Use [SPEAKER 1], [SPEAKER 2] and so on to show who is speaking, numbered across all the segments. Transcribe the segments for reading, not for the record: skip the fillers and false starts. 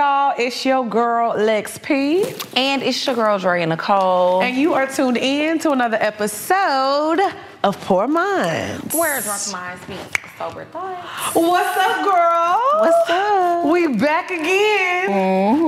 [SPEAKER 1] y'all, it's your girl Lex P.
[SPEAKER 2] And it's your girl Dre and Nicole.
[SPEAKER 1] And you are tuned in to another episode of Poor Minds.
[SPEAKER 2] Where drunk minds meet sober thoughts.
[SPEAKER 1] What's up, girl?
[SPEAKER 2] What's up?
[SPEAKER 1] We back again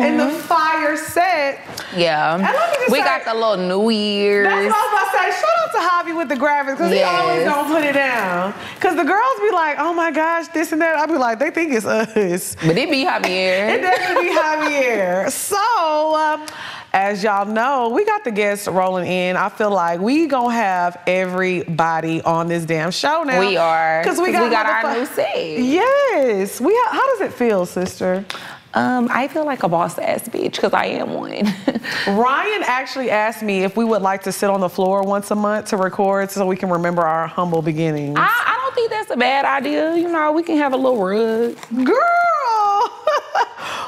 [SPEAKER 1] in the fire set.
[SPEAKER 2] Yeah.
[SPEAKER 1] And let me just
[SPEAKER 2] we
[SPEAKER 1] say,
[SPEAKER 2] got the little New Year's.
[SPEAKER 1] That's what I was about to say. Shout out to Javi with the graphics, because he always don't put it down. Because the girls be like, oh my gosh, this and that. I be like, they think it's us.
[SPEAKER 2] But it be Javier.
[SPEAKER 1] It definitely be Javier. So, as y'all know, we got the guests rolling in. I feel like we gonna have everybody on this damn show now.
[SPEAKER 2] We are.
[SPEAKER 1] Because we got
[SPEAKER 2] our new set.
[SPEAKER 1] Yes. How does it feel, sister?
[SPEAKER 2] I feel like a boss ass bitch because I am one.
[SPEAKER 1] Ryan actually asked me if we would like to sit on the floor once a month to record so we can remember our humble beginnings.
[SPEAKER 2] I don't think that's a bad idea. You know, we can have a little rug.
[SPEAKER 1] Girl!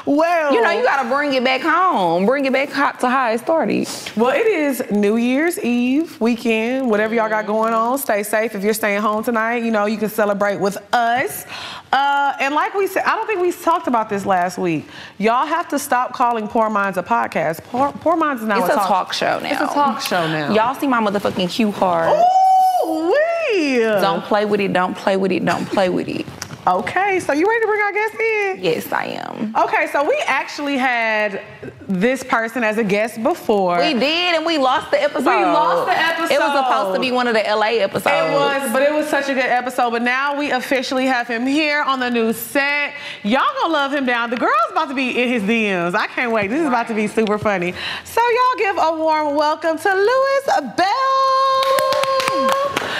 [SPEAKER 1] Well,
[SPEAKER 2] you know, you gotta bring it back home. Bring it back to how it started.
[SPEAKER 1] Well, it is New Year's Eve weekend. Whatever y'all got going on, stay safe. If you're staying home tonight, you know, you can celebrate with us. And like we said, I don't think we talked about this last week. Y'all have to stop calling Poor Minds a podcast. Poor Minds is now
[SPEAKER 2] a talk show now.
[SPEAKER 1] It's a talk show now.
[SPEAKER 2] Y'all see my motherfucking cue card.
[SPEAKER 1] Ooh, wee.
[SPEAKER 2] Don't play with it, don't play with it, don't play with it.
[SPEAKER 1] Okay, so you ready to bring our guest in?
[SPEAKER 2] Yes, I am.
[SPEAKER 1] Okay, so we actually had this person as a guest before.
[SPEAKER 2] We did, and we lost the episode.
[SPEAKER 1] We lost the episode.
[SPEAKER 2] It was supposed to be one of the LA episodes.
[SPEAKER 1] It was, but it was such a good episode. But now we officially have him here on the new set. Y'all gonna love him down. The girl's about to be in his DMs. I can't wait. This is about to be super funny. So y'all give a warm welcome to Louis Bell.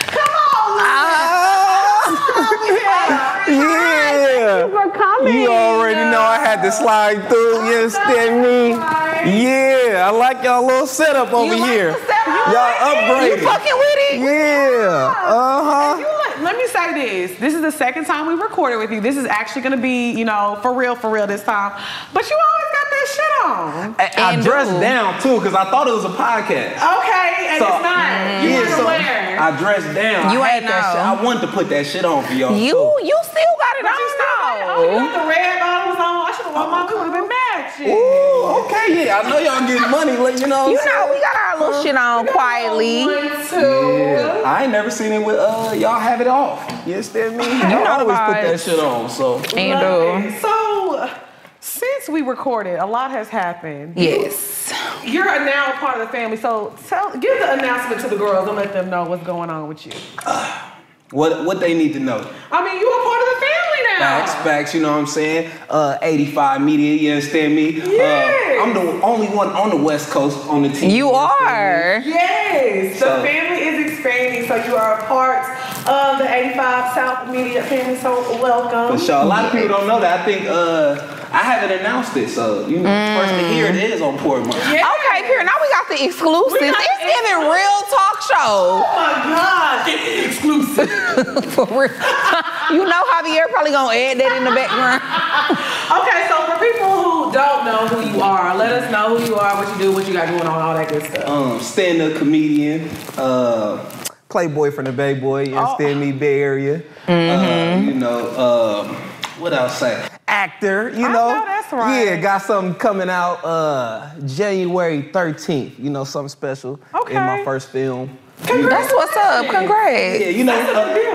[SPEAKER 1] Come on, Louis.
[SPEAKER 3] Yeah.
[SPEAKER 1] Thank you for coming.
[SPEAKER 3] You already know I had to slide through. You understand me? Yeah, I like y'all little setup over here. Y'all upgraded.
[SPEAKER 2] You fucking with it?
[SPEAKER 3] Yeah.
[SPEAKER 1] Let me say this. This is the second time we recorded with you. This is actually going to be, you know, for real this time. But you always got that shit on.
[SPEAKER 3] I dressed down too because I thought it was a podcast.
[SPEAKER 1] Okay, and it's not. You weren't aware.
[SPEAKER 3] I dressed down.
[SPEAKER 2] You
[SPEAKER 3] I
[SPEAKER 2] ain't
[SPEAKER 3] had that
[SPEAKER 2] know.
[SPEAKER 3] shit. I wanted to put that shit on for y'all.
[SPEAKER 2] You still got it on
[SPEAKER 1] You got the red bottoms on. I should have worn mine. We would have been matching.
[SPEAKER 3] Ooh, okay, yeah. I know y'all getting money, you know.
[SPEAKER 2] You know, we got our little shit on quietly.
[SPEAKER 1] 1, 2.
[SPEAKER 3] Yeah, I ain't never seen it with y'all have it off. You understand me?
[SPEAKER 2] know
[SPEAKER 3] I always
[SPEAKER 2] the
[SPEAKER 3] put that
[SPEAKER 2] vibes.
[SPEAKER 3] shit on, so.
[SPEAKER 2] And
[SPEAKER 1] So, since we recorded, a lot has happened.
[SPEAKER 2] yes.
[SPEAKER 1] You're now a part of the family, so give the announcement to the girls and let them know what's going on with you.
[SPEAKER 3] What they need to know.
[SPEAKER 1] I mean, you're a part of the family now.
[SPEAKER 3] Facts, you know what I'm saying? 85 Media, you understand me?
[SPEAKER 1] Yes.
[SPEAKER 3] I'm the only one on the West Coast on the team.
[SPEAKER 2] You are.
[SPEAKER 1] Yes, the
[SPEAKER 3] So-
[SPEAKER 1] family is expanding, so you are a part of the 85 South Media family, so welcome.
[SPEAKER 3] For sure. A lot of people don't know that. I think I haven't announced it, so you know, first to hear it is on Poor Minds.
[SPEAKER 1] Yeah.
[SPEAKER 2] Okay, Pierre, now we got the exclusives. It's giving real talk show.
[SPEAKER 1] Oh my God, exclusive.
[SPEAKER 2] For real. You know Javier probably gonna add that in the background.
[SPEAKER 1] Okay, so for people who don't know who you are, let us know who you are, what you do, what you got going on, all that good stuff.
[SPEAKER 3] Stand-up comedian, playboy from the Bay Boy, you understand me, Bay Area. You know, what else say? Actor, you know.
[SPEAKER 1] I know that's right.
[SPEAKER 3] Yeah, got something coming out January 13th, you know, something special in my first film.
[SPEAKER 2] That's what's up. Congrats.
[SPEAKER 3] Yeah, you know,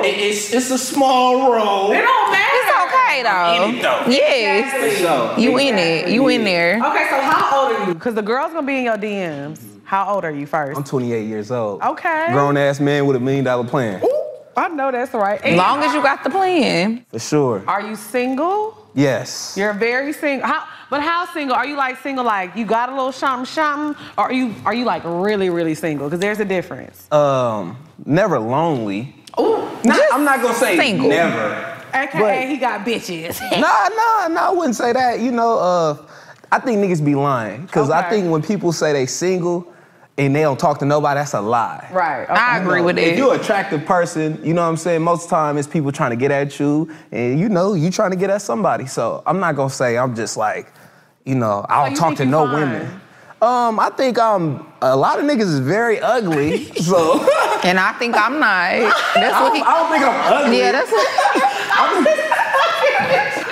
[SPEAKER 3] it's a small role.
[SPEAKER 1] It don't matter.
[SPEAKER 2] It's okay though.
[SPEAKER 3] In it, though.
[SPEAKER 2] Yes.
[SPEAKER 3] For sure.
[SPEAKER 2] You in it. You in there.
[SPEAKER 1] Okay, so how old are you? Because the girl's gonna be in your DMs. How old are you first?
[SPEAKER 3] I'm 28 years old.
[SPEAKER 1] Okay.
[SPEAKER 3] Grown ass man with $1 million plan.
[SPEAKER 1] Ooh, I know that's right.
[SPEAKER 2] As long as you got the plan.
[SPEAKER 3] For sure.
[SPEAKER 1] Are you single?
[SPEAKER 3] Yes.
[SPEAKER 1] You're very single. How single? Are you like single like you got a little something? Or are you like really single? Because there's a difference.
[SPEAKER 3] Never lonely.
[SPEAKER 1] Ooh.
[SPEAKER 3] I'm not gonna say
[SPEAKER 2] single.
[SPEAKER 3] never.
[SPEAKER 1] AKA he got bitches.
[SPEAKER 3] Nah, I wouldn't say that. You know, I think niggas be lying. Cause I think when people say they single and they don't talk to nobody, that's a lie.
[SPEAKER 1] Right. Okay.
[SPEAKER 2] I agree with
[SPEAKER 3] If
[SPEAKER 2] it.
[SPEAKER 3] you're an attractive person, you know what I'm saying? Most of the time it's people trying to get at you and you know, you trying to get at somebody. So I'm not gonna say I'm just like, you know, I don't
[SPEAKER 1] you
[SPEAKER 3] talk
[SPEAKER 1] think
[SPEAKER 3] to
[SPEAKER 1] you
[SPEAKER 3] no
[SPEAKER 1] fine?
[SPEAKER 3] women. I think a lot of niggas is very ugly, so.
[SPEAKER 2] And I think I'm not. That's what he.
[SPEAKER 3] I don't think I'm ugly.
[SPEAKER 2] Yeah, that's what.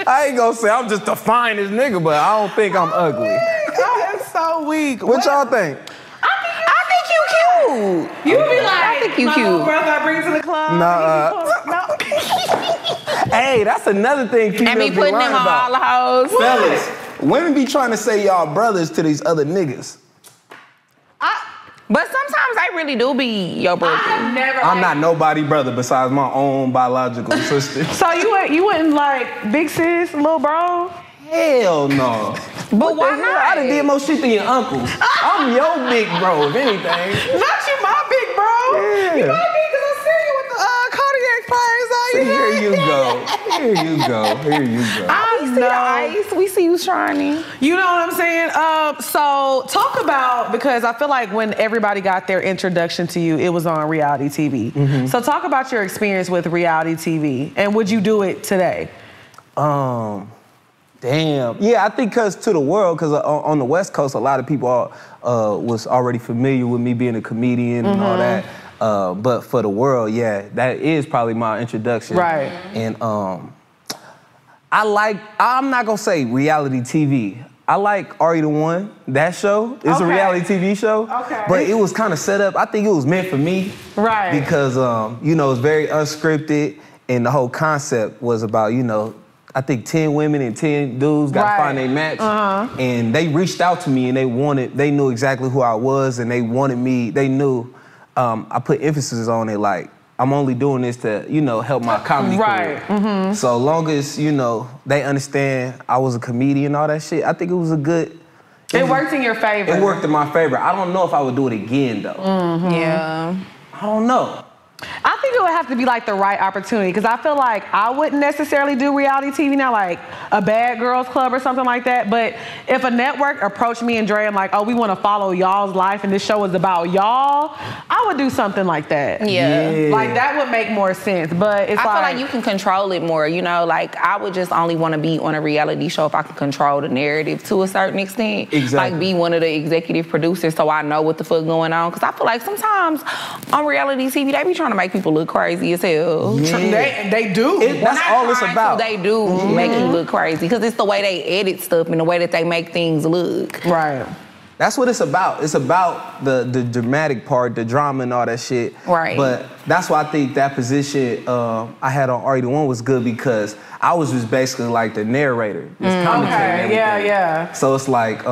[SPEAKER 3] I ain't gonna say I'm just the finest nigga, but I don't think I'm ugly.
[SPEAKER 1] That is so weak.
[SPEAKER 3] What y'all think?
[SPEAKER 2] I think you cute.
[SPEAKER 1] You be like,
[SPEAKER 2] I think you
[SPEAKER 1] my
[SPEAKER 2] cute.
[SPEAKER 1] little brother I bring to the club. No.
[SPEAKER 3] Hey, that's another thing females
[SPEAKER 2] And be
[SPEAKER 3] be
[SPEAKER 2] putting
[SPEAKER 3] lying
[SPEAKER 2] them on all
[SPEAKER 3] about.
[SPEAKER 2] the hoes.
[SPEAKER 3] Fellas, women be trying to say y'all brothers to these other niggas.
[SPEAKER 2] But sometimes they really do be your brother.
[SPEAKER 3] I'm not nobody brother besides my own biological sister.
[SPEAKER 1] So you wouldn't like big sis, little bro?
[SPEAKER 3] Hell no.
[SPEAKER 2] But why not?
[SPEAKER 3] I done did more shit than your uncles. I'm your big bro, if anything.
[SPEAKER 1] Not you, my big bro.
[SPEAKER 3] Yeah.
[SPEAKER 1] You might be because I see you with the cardiac fires on
[SPEAKER 3] See,
[SPEAKER 1] you.
[SPEAKER 3] here you go. Here you go. Here you go.
[SPEAKER 2] We see the ice. We see you shining.
[SPEAKER 1] You know what I'm saying? So talk about, because I feel like when everybody got their introduction to you, it was on reality TV.
[SPEAKER 3] Mm-hmm.
[SPEAKER 1] So talk about your experience with reality TV, and would you do it today?
[SPEAKER 3] Damn. Yeah, I think because to the world, because on the West Coast, a lot of people was already familiar with me being a comedian and all that. But for the world, yeah, that is probably my introduction.
[SPEAKER 1] Right.
[SPEAKER 3] And I'm not gonna say reality TV. I like Are You the One? That show is a reality TV show.
[SPEAKER 1] Okay.
[SPEAKER 3] But it was kind of set up. I think it was meant for me.
[SPEAKER 1] Right.
[SPEAKER 3] Because it's very unscripted, and the whole concept was about, I think 10 women and 10 dudes got to find their match. And they reached out to me and they knew exactly who I was, and they wanted me, they knew I put emphasis on it, like, I'm only doing this to, help my comedy career.
[SPEAKER 1] Mm-hmm.
[SPEAKER 3] So long as, they understand I was a comedian and all that shit, I think it was a good...
[SPEAKER 1] It worked in your favor.
[SPEAKER 3] It worked in my favor. I don't know if I would do it again, though.
[SPEAKER 1] Mm-hmm.
[SPEAKER 2] Yeah.
[SPEAKER 3] I don't know.
[SPEAKER 1] I think it would have to be like the right opportunity, because I feel like I wouldn't necessarily do reality TV now, like a Bad Girls Club or something like that. But if a network approached me and Dre and like, oh, we want to follow y'all's life and this show is about y'all, I would do something like that.
[SPEAKER 2] Yeah.
[SPEAKER 1] Like that would make more sense. But it's
[SPEAKER 2] I feel like you can control it more, like I would just only want to be on a reality show if I can control the narrative to a certain extent.
[SPEAKER 3] Exactly.
[SPEAKER 2] Like be one of the executive producers so I know what the fuck going on. Because I feel like sometimes on reality TV, they be trying to make people look crazy as hell.
[SPEAKER 3] Yeah.
[SPEAKER 1] They do.
[SPEAKER 3] That's all it's about.
[SPEAKER 2] They do make you look crazy because it's the way they edit stuff and the way that they make things look.
[SPEAKER 1] Right.
[SPEAKER 3] That's what it's about. It's about the dramatic part, the drama and all that shit.
[SPEAKER 2] Right.
[SPEAKER 3] But that's why I think that position I had on Are You the One was good, because I was just basically like the narrator, just commentating everything.
[SPEAKER 1] Yeah.
[SPEAKER 3] So it's like,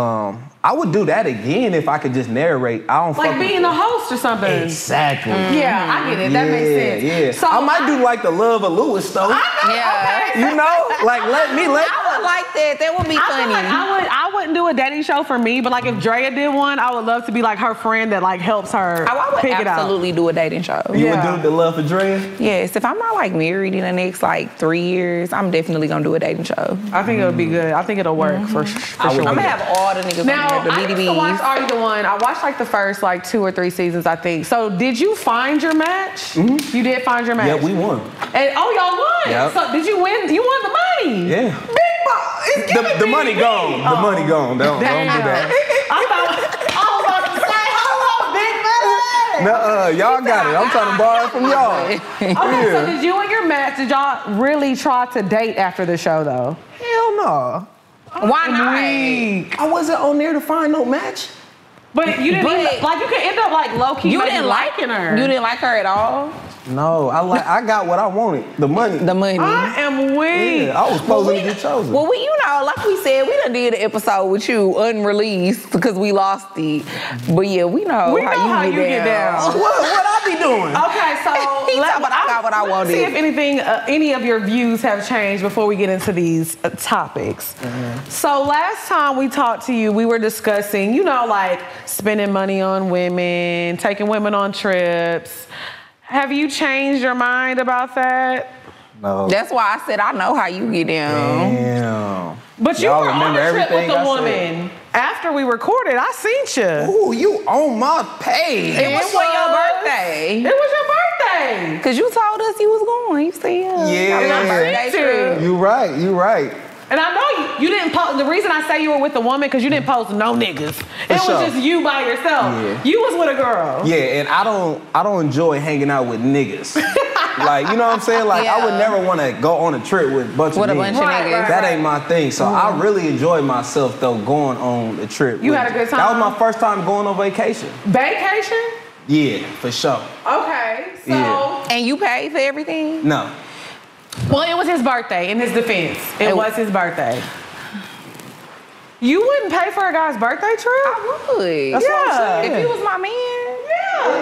[SPEAKER 3] I would do that again if I could just narrate. I don't
[SPEAKER 1] Like being a host or something.
[SPEAKER 3] Exactly.
[SPEAKER 1] Yeah, I get it. That makes sense.
[SPEAKER 3] Yeah.
[SPEAKER 1] So
[SPEAKER 3] I might do like the Love of Lewis though.
[SPEAKER 2] Yeah.
[SPEAKER 1] Okay.
[SPEAKER 3] Like let me.
[SPEAKER 2] I would like that. That would be funny.
[SPEAKER 1] I wouldn't do a dating show for me, but like if Drea did one, I would love to be like her friend that like helps her
[SPEAKER 2] I would
[SPEAKER 1] pick it out.
[SPEAKER 2] absolutely do a dating show.
[SPEAKER 3] You would do the Love for Drea?
[SPEAKER 2] Yes, if I'm not like married in the next like 3 years, I'm definitely gonna do a dating show.
[SPEAKER 1] I think it would be good. I think it'll work for sure.
[SPEAKER 2] I'm gonna have all the niggas
[SPEAKER 1] Now,
[SPEAKER 2] on there, the
[SPEAKER 1] I used to
[SPEAKER 2] BDBs.
[SPEAKER 1] watch Are You the One? I watched like the first like 2 or 3 seasons, I think. So did you find your match? Mm-hmm. You did find your match?
[SPEAKER 3] Yeah, we won.
[SPEAKER 1] And y'all won.
[SPEAKER 3] Yep.
[SPEAKER 1] So did you win? You won the money.
[SPEAKER 3] Yeah.
[SPEAKER 1] Big boss.
[SPEAKER 3] The money gone. The money gone. Don't do that.
[SPEAKER 1] I was about to say, hello, big money.
[SPEAKER 3] Y'all got it. I'm trying to borrow it from y'all.
[SPEAKER 1] Okay, so did you and your match, did y'all really try to date after the show though?
[SPEAKER 3] Hell no.
[SPEAKER 2] Why not?
[SPEAKER 3] I wasn't on there to find no match.
[SPEAKER 1] But you didn't like you could end up like low key.
[SPEAKER 2] You didn't
[SPEAKER 1] liking her.
[SPEAKER 2] You didn't like her at all?
[SPEAKER 3] No, I got what I wanted. The money.
[SPEAKER 2] The money.
[SPEAKER 1] I am weak.
[SPEAKER 3] Yeah, I was supposed to get chosen.
[SPEAKER 2] Well, like we said, we done did an episode with you unreleased because we lost it. But yeah, we know how you get down.
[SPEAKER 3] What I be doing?
[SPEAKER 1] Okay, so
[SPEAKER 2] I got what I wanted.
[SPEAKER 1] See if any of your views have changed before we get into these topics.
[SPEAKER 3] Mm-hmm.
[SPEAKER 1] So last time we talked to you, we were discussing, like spending money on women, taking women on trips. Have you changed your mind about that?
[SPEAKER 3] No.
[SPEAKER 2] That's why I said I know how you get down.
[SPEAKER 3] Damn.
[SPEAKER 1] But you
[SPEAKER 3] Y'all
[SPEAKER 1] were on
[SPEAKER 3] remember
[SPEAKER 1] a trip with
[SPEAKER 3] everything
[SPEAKER 1] the
[SPEAKER 3] I
[SPEAKER 1] woman. After we recorded, I seen you.
[SPEAKER 3] Ooh, you on my page.
[SPEAKER 2] It was for your birthday.
[SPEAKER 1] It was your birthday.
[SPEAKER 2] Because you told us you was going. You said,
[SPEAKER 3] Yeah.
[SPEAKER 2] It was my birthday trip.
[SPEAKER 3] You right.
[SPEAKER 1] And I know you didn't post. The reason I say you were with a woman, because you didn't post no niggas. It was just you by yourself.
[SPEAKER 3] Yeah.
[SPEAKER 1] You was with a girl.
[SPEAKER 3] Yeah, and I don't enjoy hanging out with niggas. Like, you know what I'm saying? Like, I would never want to go on a trip with a bunch of niggas. That ain't my thing. So I really enjoyed myself, though, going on a trip.
[SPEAKER 1] You had a good time?
[SPEAKER 3] That was my first time going on vacation.
[SPEAKER 1] Vacation?
[SPEAKER 3] Yeah, for sure.
[SPEAKER 1] Okay, so... Yeah.
[SPEAKER 2] And you paid for everything?
[SPEAKER 3] No.
[SPEAKER 1] Well, it was his birthday, in his defense. It was his birthday. You wouldn't pay for a guy's birthday trip?
[SPEAKER 2] I would.
[SPEAKER 3] That's what I'm saying.
[SPEAKER 2] If he was my man.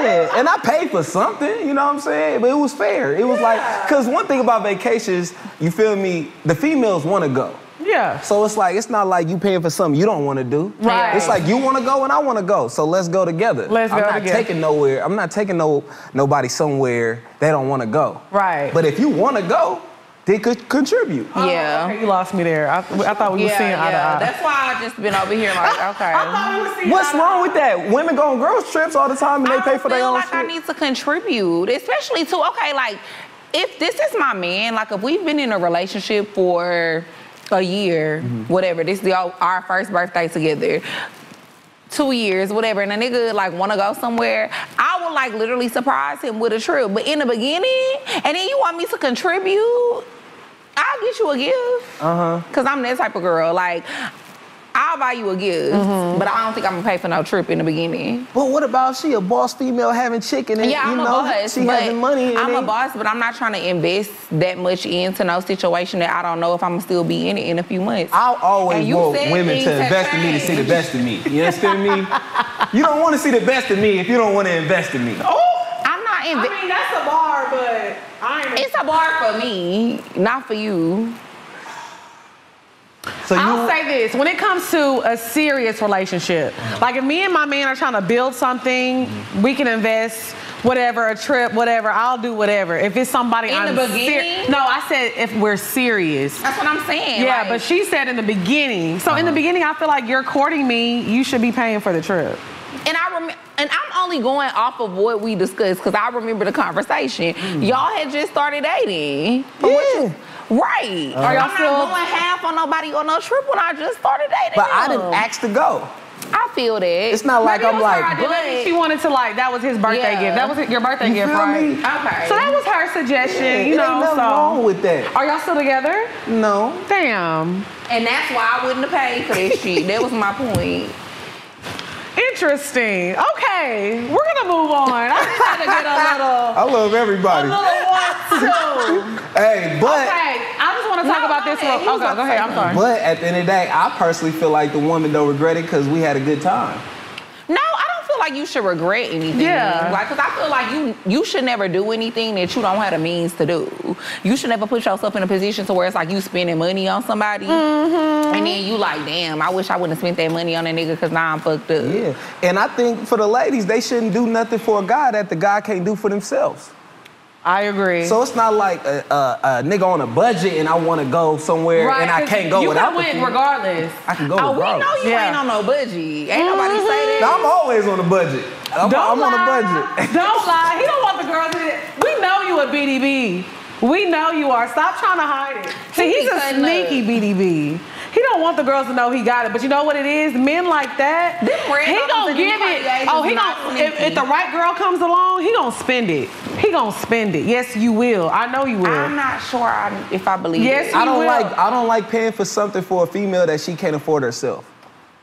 [SPEAKER 3] Yeah, and I paid for something, you know what I'm saying? But it was fair. It was like, because one thing about vacations, you feel me, the females want to go.
[SPEAKER 1] Yeah.
[SPEAKER 3] So it's like, it's not like you paying for something you don't want to do.
[SPEAKER 1] Right.
[SPEAKER 3] It's like you want to go and I want to go. So let's go together.
[SPEAKER 1] Let's go together.
[SPEAKER 3] I'm not taking nowhere. I'm not taking nobody somewhere they don't want to go.
[SPEAKER 1] Right.
[SPEAKER 3] But if you want to go, they could contribute.
[SPEAKER 2] Yeah.
[SPEAKER 1] Okay, you lost me there. I thought we were seeing eye to eye.
[SPEAKER 2] That's why I just been over here like, okay.
[SPEAKER 1] I thought we were seeing
[SPEAKER 3] What's wrong with that? Women go on girls trips all the time and they pay for their own shit.
[SPEAKER 2] I need to contribute, especially to, okay, like, if this is my man, like if we've been in a relationship for a year, whatever, this is our first birthday together, 2 years, whatever, and a nigga like wanna go somewhere, I would like literally surprise him with a trip. But in the beginning, and then you want me to contribute, I'll get you a gift. Cause I'm that type of girl. Like, I'll buy you a gift, but I don't think I'm gonna pay for no trip in the beginning.
[SPEAKER 3] But what about she a boss female having chicken and
[SPEAKER 2] I'm a boss,
[SPEAKER 3] she having money?
[SPEAKER 2] I'm a boss, but I'm not trying to invest that much into no situation that I don't know if I'm gonna still be in it in a few months.
[SPEAKER 3] I'll always want women to invest in me to see the best of me. You understand me? You don't want to see the best of me if you don't want to invest in me.
[SPEAKER 1] Oh,
[SPEAKER 2] I'm not
[SPEAKER 1] I mean, that's a bar, but I ain't.
[SPEAKER 2] It's a bar for me, not for you.
[SPEAKER 1] So I'll say this, when it comes to a serious relationship, like if me and my man are trying to build something, we can invest, whatever, a trip, whatever, I'll do whatever. If it's somebody
[SPEAKER 2] in the beginning?
[SPEAKER 1] No, I said if we're serious.
[SPEAKER 2] That's what I'm saying.
[SPEAKER 1] Yeah,
[SPEAKER 2] like,
[SPEAKER 1] but she said in the beginning. So in the beginning, I feel like you're courting me, you should be paying for the trip.
[SPEAKER 2] And I'm only going off of what we discussed because I remember the conversation. Y'all had just started dating.
[SPEAKER 3] Yeah.
[SPEAKER 2] Right.
[SPEAKER 1] Are y'all
[SPEAKER 2] I'm not going half on nobody on no trip when I just started dating.
[SPEAKER 3] But I didn't ask to go.
[SPEAKER 2] I feel that.
[SPEAKER 3] It's not like I'm like.
[SPEAKER 1] Maybe she wanted to like, that was his birthday gift. That was your birthday gift, right?
[SPEAKER 3] Me?
[SPEAKER 2] Okay.
[SPEAKER 1] So that was her suggestion, you know.
[SPEAKER 3] Ain't nothing wrong with that.
[SPEAKER 1] Are y'all still together?
[SPEAKER 3] No.
[SPEAKER 1] Damn.
[SPEAKER 2] And that's why I wouldn't have paid for this shit. That was my point.
[SPEAKER 1] Interesting. Okay, we're gonna move on. I just had to get a little.
[SPEAKER 3] I love everybody.
[SPEAKER 1] A little one, too.
[SPEAKER 3] Hey, but.
[SPEAKER 1] Okay, I just want to talk about this. Okay, go ahead. I'm sorry.
[SPEAKER 3] But at the end of the day, I personally feel like the woman don't regret it because we had a good time.
[SPEAKER 2] No, I don't feel like you should regret anything.
[SPEAKER 1] Yeah.
[SPEAKER 2] Like, cause I feel like you should never do anything that you don't have the means to do. You should never put yourself in a position to where it's like you spending money on somebody. And then you like, damn, I wish I wouldn't have spent that money on that nigga because now I'm fucked up.
[SPEAKER 3] Yeah. And I think for the ladies, they shouldn't do nothing for a guy that the guy can't do for themselves.
[SPEAKER 1] I agree.
[SPEAKER 3] So it's not like a nigga on a budget and I want to go somewhere and I can't go without the
[SPEAKER 1] you regardless.
[SPEAKER 3] I can go regardless.
[SPEAKER 2] We know you ain't on no budget. Ain't nobody say that.
[SPEAKER 3] No, I'm always on a budget. I'm on a budget.
[SPEAKER 1] Don't lie. He don't want the girls in it. We know you a BDB. We know you are. Stop trying to hide it. See, he's a sneaky BDB. He don't want the girls to know he got it, but you know what it is? Men like that, he gonna give it. Oh, he gonna, if the right girl comes along, he gonna spend it. He gonna spend it. Yes, you will. I know you will.
[SPEAKER 2] I'm not sure if I believe it.
[SPEAKER 3] I don't like paying for something for a female that she can't afford herself.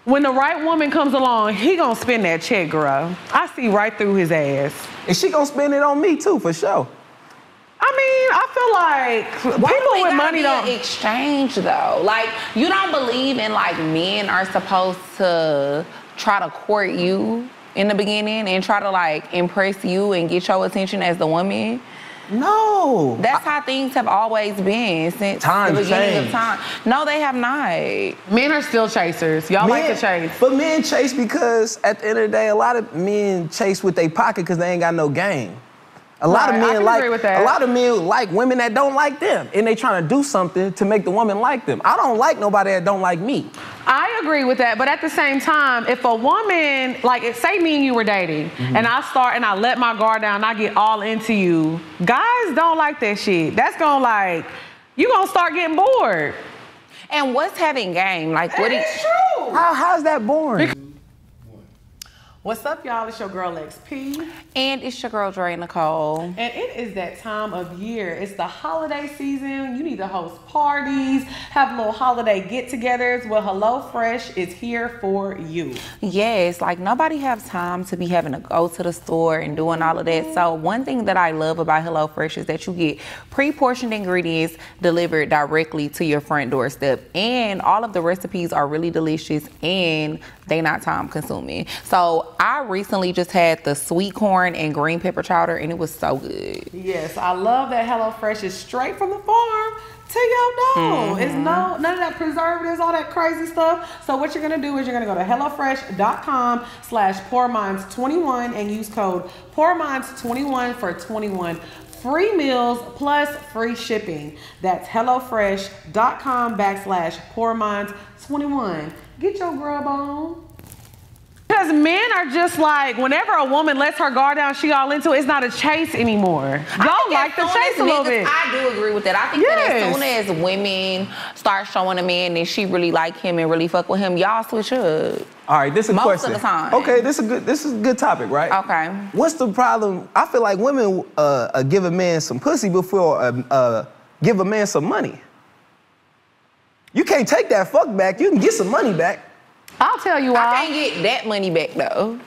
[SPEAKER 1] When the right woman comes along, he gonna spend that check, girl. I see right through his ass.
[SPEAKER 3] And she gonna spend it on me too, for sure.
[SPEAKER 1] I mean, I feel like people with money don't
[SPEAKER 2] exchange though. Like, you don't believe in like men are supposed to try to court you in the beginning and try to like impress you and get your attention as the woman?
[SPEAKER 3] No.
[SPEAKER 2] That's how things have always been since the beginning of time. No, they have not.
[SPEAKER 1] Men are still chasers. Y'all like to chase.
[SPEAKER 3] But men chase because at the end of the day, a lot of men chase with their pocket because they ain't got no game. A lot of men like women that don't like them, and they trying to do something to make the woman like them. I don't like nobody that don't like me.
[SPEAKER 1] I agree with that, but at the same time, if a woman, like say me and you were dating, and I let my guard down, and I get all into you, guys don't like that shit. That's gonna you gonna start getting bored.
[SPEAKER 2] And what's having game? Like, what is
[SPEAKER 1] true?
[SPEAKER 3] How's that boring?
[SPEAKER 1] What's up, y'all? It's your girl XP.
[SPEAKER 2] And it's your girl Dre Nicole.
[SPEAKER 1] And it is that time of year. It's the holiday season. You need to host parties, have little holiday get-togethers. Well, HelloFresh is here for you.
[SPEAKER 2] Yes, like nobody has time to be having to go to the store and doing all of that. So one thing that I love about HelloFresh is that you get pre-portioned ingredients delivered directly to your front doorstep. And all of the recipes are really delicious and they're not time consuming. So I recently just had the sweet corn and green pepper chowder and it was so good.
[SPEAKER 1] Yes, I love that HelloFresh is straight from the farm to your door. It's none of that preservatives, all that crazy stuff. So what you're gonna do is you're gonna go to HelloFresh.com/PoorMinds21 and use code PoorMinds21 for 21 free meals plus free shipping. That's HelloFresh.com/PoorMinds21. Get your grub on. Because men are just like, whenever a woman lets her guard down, she all into it. It's not a chase anymore. Y'all like the chase a little bit.
[SPEAKER 2] I do agree with that. I think that as soon as women start showing a man that she really like him and really fuck with him, y'all switch up.
[SPEAKER 3] All right, this is a question.
[SPEAKER 2] Most of the time.
[SPEAKER 3] Okay, this is a good topic, right?
[SPEAKER 2] Okay.
[SPEAKER 3] What's the problem? I feel like women give a man some pussy before give a man some money. You can't take that fuck back. You can get some money back.
[SPEAKER 1] I'll tell you why.
[SPEAKER 2] I can't get that money back though.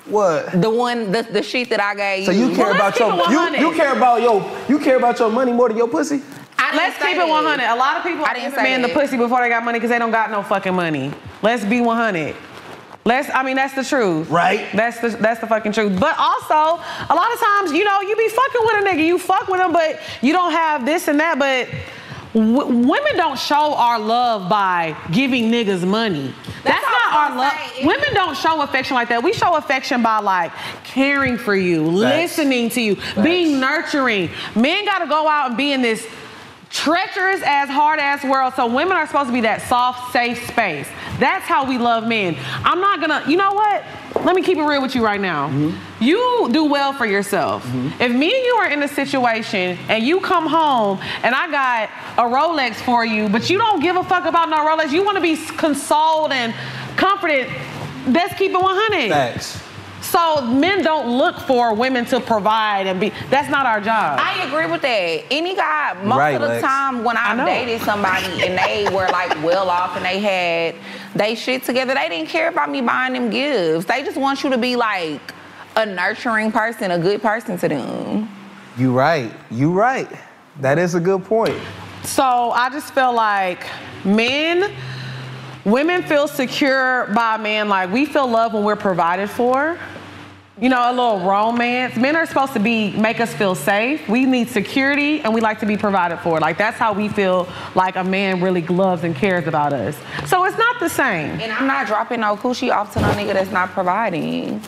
[SPEAKER 3] What?
[SPEAKER 2] The shit that I gave you.
[SPEAKER 3] So you care about your you care about your money more than your pussy?
[SPEAKER 1] Let's keep it 100. A lot of people give a man the pussy before they got money because they don't got no fucking money. Let's be 100. That's the truth.
[SPEAKER 3] Right.
[SPEAKER 1] That's the fucking truth. But also, a lot of times, you be fucking with a nigga. You fuck with him, but you don't have this and that. But women don't show our love by giving niggas money. That's not our love. Women don't show affection like that. We show affection by like caring for you, listening to you, being nurturing. Men gotta go out and be in this treacherous ass, hard ass world. So women are supposed to be that soft, safe space. That's how we love men. I'm not gonna, you know what? Let me keep it real with you right now. You do well for yourself. If me and you are in a situation and you come home and I got a Rolex for you, but you don't give a fuck about no Rolex, you wanna be consoled and comforted, let's keep it 100.
[SPEAKER 3] Thanks.
[SPEAKER 2] So men don't look for women to provide and be, that's not our job.
[SPEAKER 4] I agree with that. Any guy, most of the time when I dated somebody and they were like well off and they had they shit together, they didn't care about me buying them gifts. They just want you to be like a nurturing person, a good person to them.
[SPEAKER 3] You right. You right. That is a good point.
[SPEAKER 1] So I just feel like women feel secure by a man. Like, we feel love when we're provided for. You know, a little romance. Men are supposed to make us feel safe. We need security and we like to be provided for. Like, that's how we feel like a man really loves and cares about us. So it's not the same.
[SPEAKER 4] And I'm not dropping no coochie off to no nigga that's not providing.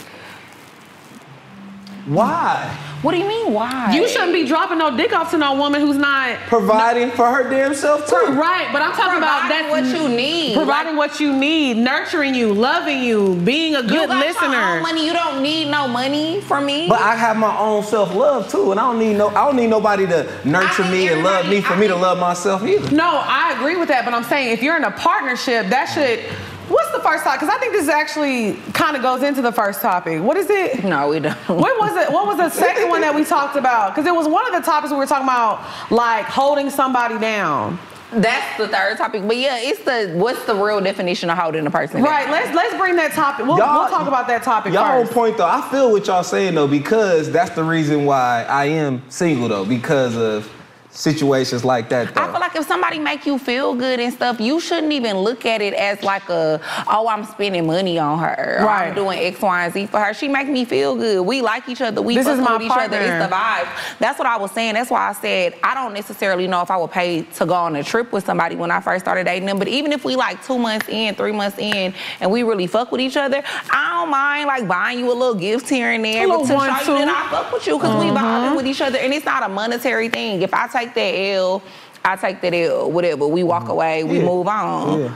[SPEAKER 3] Why?
[SPEAKER 4] What do you mean, why?
[SPEAKER 1] You shouldn't be dropping no dick off to no woman who's not
[SPEAKER 3] providing for her damn self too.
[SPEAKER 1] Right, but I'm talking about that's
[SPEAKER 4] what you need.
[SPEAKER 1] Providing what you need, nurturing you, loving you, being a good listener.
[SPEAKER 4] You got your own money. You don't need no money from me.
[SPEAKER 3] But I have my own self-love too, and I don't need nobody to nurture me and love me for me to love myself either.
[SPEAKER 1] No, I agree with that, but I'm saying if you're in a partnership, that should. What's the first topic? Because I think this actually kind of goes into the first topic. What is it?
[SPEAKER 4] No, we don't.
[SPEAKER 1] What was it? What was the second one that we talked about? Because it was one of the topics we were talking about, like holding somebody down.
[SPEAKER 4] That's the third topic. But yeah, it's what's the real definition of holding a person down?
[SPEAKER 1] Right, let's bring that topic. We'll talk about that topic
[SPEAKER 3] y'all
[SPEAKER 1] first.
[SPEAKER 3] on point though. I feel what y'all saying though, because that's the reason why I am single though, because of situations like that though.
[SPEAKER 4] I feel like if somebody make you feel good and stuff, you shouldn't even look at it as like I'm spending money on her. Or I'm doing X, Y, and Z for her. She make me feel good. We like each other. We fuck with each other. It's the vibe. That's what I was saying. That's why I said I don't necessarily know if I would pay to go on a trip with somebody when I first started dating them. But even if we like 2 months in, 3 months in, and we really fuck with each other, I don't mind like buying you a little gift here and there to show you that I fuck with you because we vibing with each other. And it's not a monetary thing. If I take that L, I take that L, whatever. We walk away, we move on.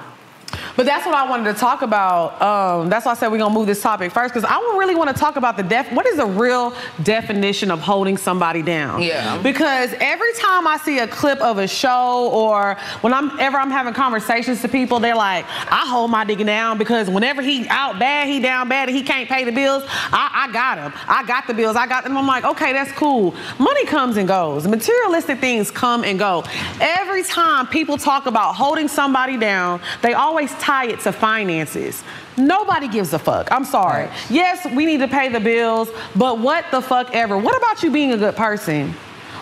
[SPEAKER 1] But that's what I wanted to talk about. That's why I said we're gonna move this topic first, because I really want to talk about what is the real definition of holding somebody down?
[SPEAKER 2] Yeah.
[SPEAKER 1] Because every time I see a clip of a show, or whenever I'm having conversations to people, they're like, I hold my nigga down because whenever he out bad, he down bad, and he can't pay the bills, I got him. I got the bills. I got them. I'm like, okay, that's cool. Money comes and goes. Materialistic things come and go. Every time people talk about holding somebody down, they always tie it to finances. Nobody gives a fuck. I'm sorry. Right. Yes, we need to pay the bills, but what the fuck ever? What about you being a good person?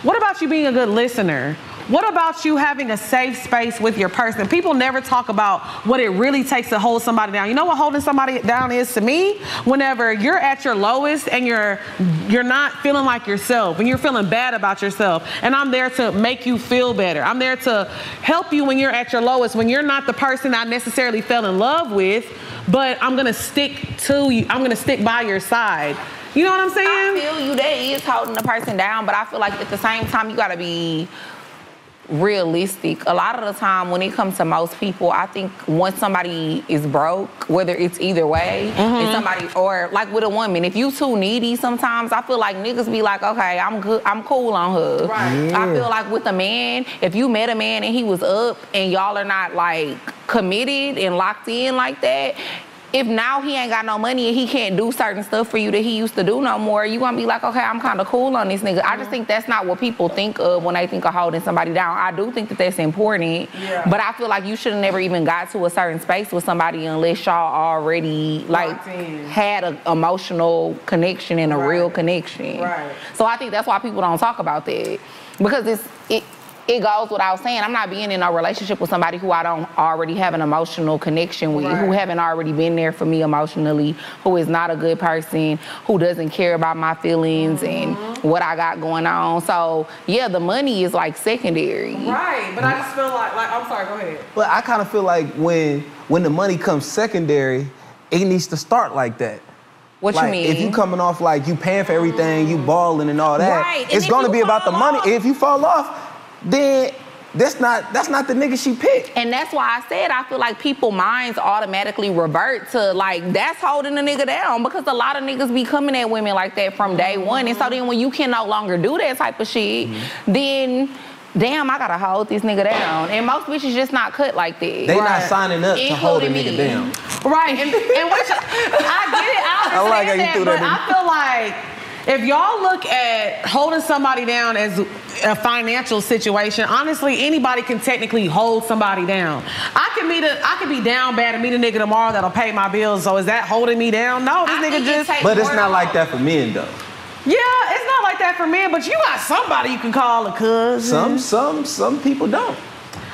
[SPEAKER 1] What about you being a good listener? What about you having a safe space with your person? People never talk about what it really takes to hold somebody down. You know what holding somebody down is to me? Whenever you're at your lowest and you're not feeling like yourself, and you're feeling bad about yourself, and I'm there to make you feel better. I'm there to help you when you're at your lowest, when you're not the person I necessarily fell in love with, but I'm gonna stick to you. I'm gonna stick by your side. You know what I'm saying?
[SPEAKER 2] I feel you. That is holding the person down, but I feel like at the same time you gotta be realistic. A lot of the time when it comes to most people, I think once somebody is broke, whether it's either way, and somebody, or like with a woman, if you too needy sometimes, I feel like niggas be like, okay, I'm good, I'm cool on her.
[SPEAKER 1] Right.
[SPEAKER 2] Yeah. I feel like with a man, if you met a man and he was up and y'all are not like committed and locked in like that, if now he ain't got no money and he can't do certain stuff for you that he used to do no more, you gonna be like, okay, I'm kind of cool on this nigga. I just think that's not what people think of when they think of holding somebody down. I do think that that's important, but I feel like you should have never even got to a certain space with somebody unless y'all already like had an emotional connection and a real connection. Right. So I think that's why people don't talk about that, because it goes without saying, I'm not being in a relationship with somebody who I don't already have an emotional connection with, who haven't already been there for me emotionally, who is not a good person, who doesn't care about my feelings and what I got going on. So yeah, the money is like secondary.
[SPEAKER 1] Right, but I just feel like I'm sorry, go ahead.
[SPEAKER 3] But I kind of feel like when the money comes secondary, it needs to start like that.
[SPEAKER 2] What
[SPEAKER 3] like,
[SPEAKER 2] you mean?
[SPEAKER 3] If you coming off like you paying for everything, you balling and all that, it's gonna be about the money. If you fall off, then that's not the nigga she picked.
[SPEAKER 2] And that's why I said I feel like people's minds automatically revert to like, that's holding a nigga down, because a lot of niggas be coming at women like that from day one. And so then when you can no longer do that type of shit, then damn, I gotta hold this nigga down. And most bitches just not cut like that.
[SPEAKER 3] They not signing up to hold a nigga down.
[SPEAKER 1] Right, and which I get it, I understand that, but I feel like if y'all look at holding somebody down as a financial situation, honestly, anybody can technically hold somebody down. I could be down bad and meet a nigga tomorrow that'll pay my bills. So is that holding me down? No, this nigga just.
[SPEAKER 3] But it's not like that for men though.
[SPEAKER 1] Yeah, it's not like that for men. But you got somebody you can call a cousin.
[SPEAKER 3] Some people don't.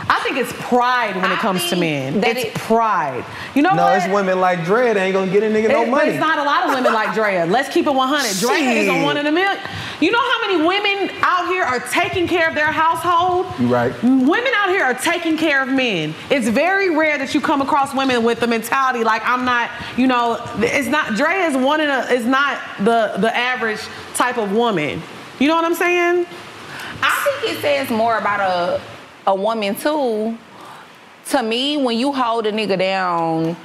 [SPEAKER 1] I think it's pride when it comes to men. It's pride. You know what?
[SPEAKER 3] No, it's women like Drea that ain't gonna get a nigga no money.
[SPEAKER 1] But it's not a lot of women like Drea. Let's keep it 100. Drea is a 1 in a million. You know how many women out here are taking care of their household?
[SPEAKER 3] You right.
[SPEAKER 1] Women out here are taking care of men. It's very rare that you come across women with the mentality like, I'm not, you know, it's not, Drea is is not the average type of woman. You know what I'm saying?
[SPEAKER 2] I think it says more about a woman too. To me, when you hold a nigga down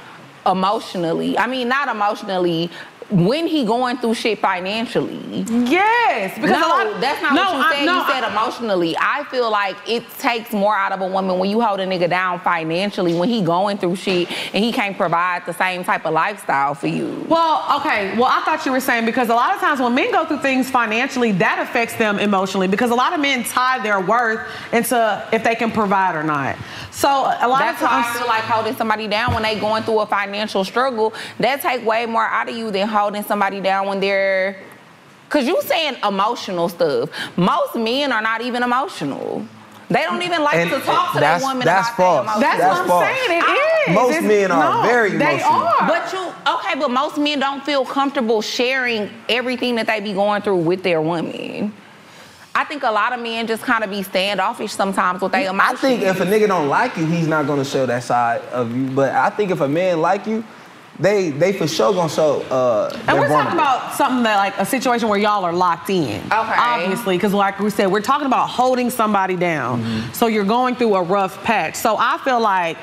[SPEAKER 2] emotionally, I mean not emotionally, when he going through shit financially.
[SPEAKER 1] Yes, because
[SPEAKER 2] that's not what you said. You said emotionally. I feel like it takes more out of a woman when you hold a nigga down financially, when he going through shit and he can't provide the same type of lifestyle for you.
[SPEAKER 1] Well, okay. Well, I thought you were saying because a lot of times when men go through things financially, that affects them emotionally, because a lot of men tie their worth into if they can provide or not. So a lot of times,
[SPEAKER 2] I feel like holding somebody down when they going through a financial struggle, that take way more out of you than holding somebody down when they're, because you saying emotional stuff. Most men are not even emotional. They don't even like to talk to their woman about their emotions.
[SPEAKER 1] That's what I'm saying. It is.
[SPEAKER 3] Most men are very emotional.
[SPEAKER 1] They are.
[SPEAKER 2] But most men don't feel comfortable sharing everything that they be going through with their women. I think a lot of men just kind of be standoffish sometimes with their emotions.
[SPEAKER 3] I think if a nigga don't like you, he's not gonna show that side of you. But I think if a man like you, they for sure gonna show.
[SPEAKER 1] And we're talking about something that, like a situation where y'all are locked in.
[SPEAKER 2] Okay.
[SPEAKER 1] Obviously, because like we said, we're talking about holding somebody down. So you're going through a rough patch. So I feel like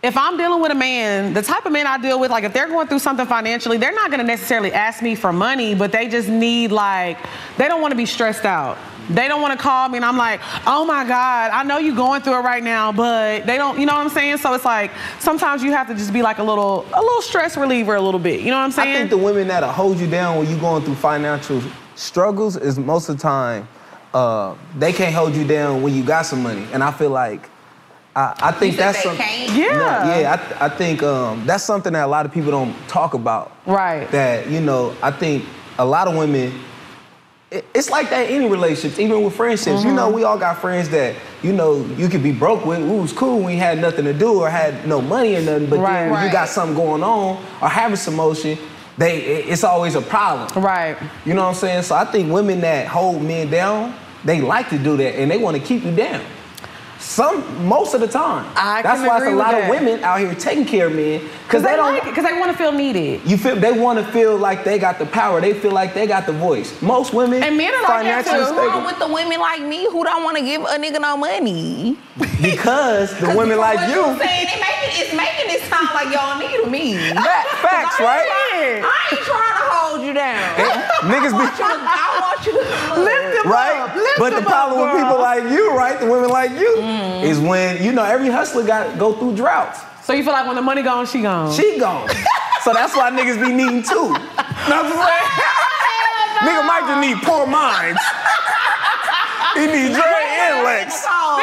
[SPEAKER 1] if I'm dealing with a man, the type of man I deal with, like if they're going through something financially, they're not gonna necessarily ask me for money, but they just need like, they don't wanna be stressed out. They don't wanna call me and I'm like, oh my God, I know you're going through it right now, but they don't, you know what I'm saying? So it's like, sometimes you have to just be like a little stress reliever a little bit, you know what I'm saying?
[SPEAKER 3] I think the women that'll hold you down when you're going through financial struggles is most of the time, they can't hold you down when you got some money. And I feel like, I think that's something. I think that's something that a lot of people don't talk about.
[SPEAKER 1] Right.
[SPEAKER 3] That, you know, I think a lot of women, it's like that in any relationships, even with friendships. You know, we all got friends that, you know, you could be broke with. It was cool when you had nothing to do or had no money or nothing. But then when you got something going on or having some motion, it's always a problem.
[SPEAKER 1] Right.
[SPEAKER 3] You know what I'm saying? So I think women that hold men down, they like to do that and they want to keep you down. Most of the time. That's why it's a lot of women out here taking care of men because they don't
[SPEAKER 1] like it, because they want to feel needed.
[SPEAKER 3] They want to feel like they got the power. They feel like they got the voice. Most women
[SPEAKER 1] and men are like that too.
[SPEAKER 2] What's wrong with the women like me who don't want to give a nigga no money?
[SPEAKER 3] Because the women like you.
[SPEAKER 2] It's making it sound like y'all need me.
[SPEAKER 3] Facts, right?
[SPEAKER 2] I ain't trying to hold you down.
[SPEAKER 3] Niggas be.
[SPEAKER 2] I want you to
[SPEAKER 1] lift them
[SPEAKER 3] up. But the problem with people like you, right? The women like you, is when, you know, every hustler got to go through droughts.
[SPEAKER 1] So you feel like when the money gone, she gone.
[SPEAKER 3] She gone. So that's why niggas be needing too. Know what I'm saying? Nigga might just need poor minds. He need Dre and Lex.
[SPEAKER 1] So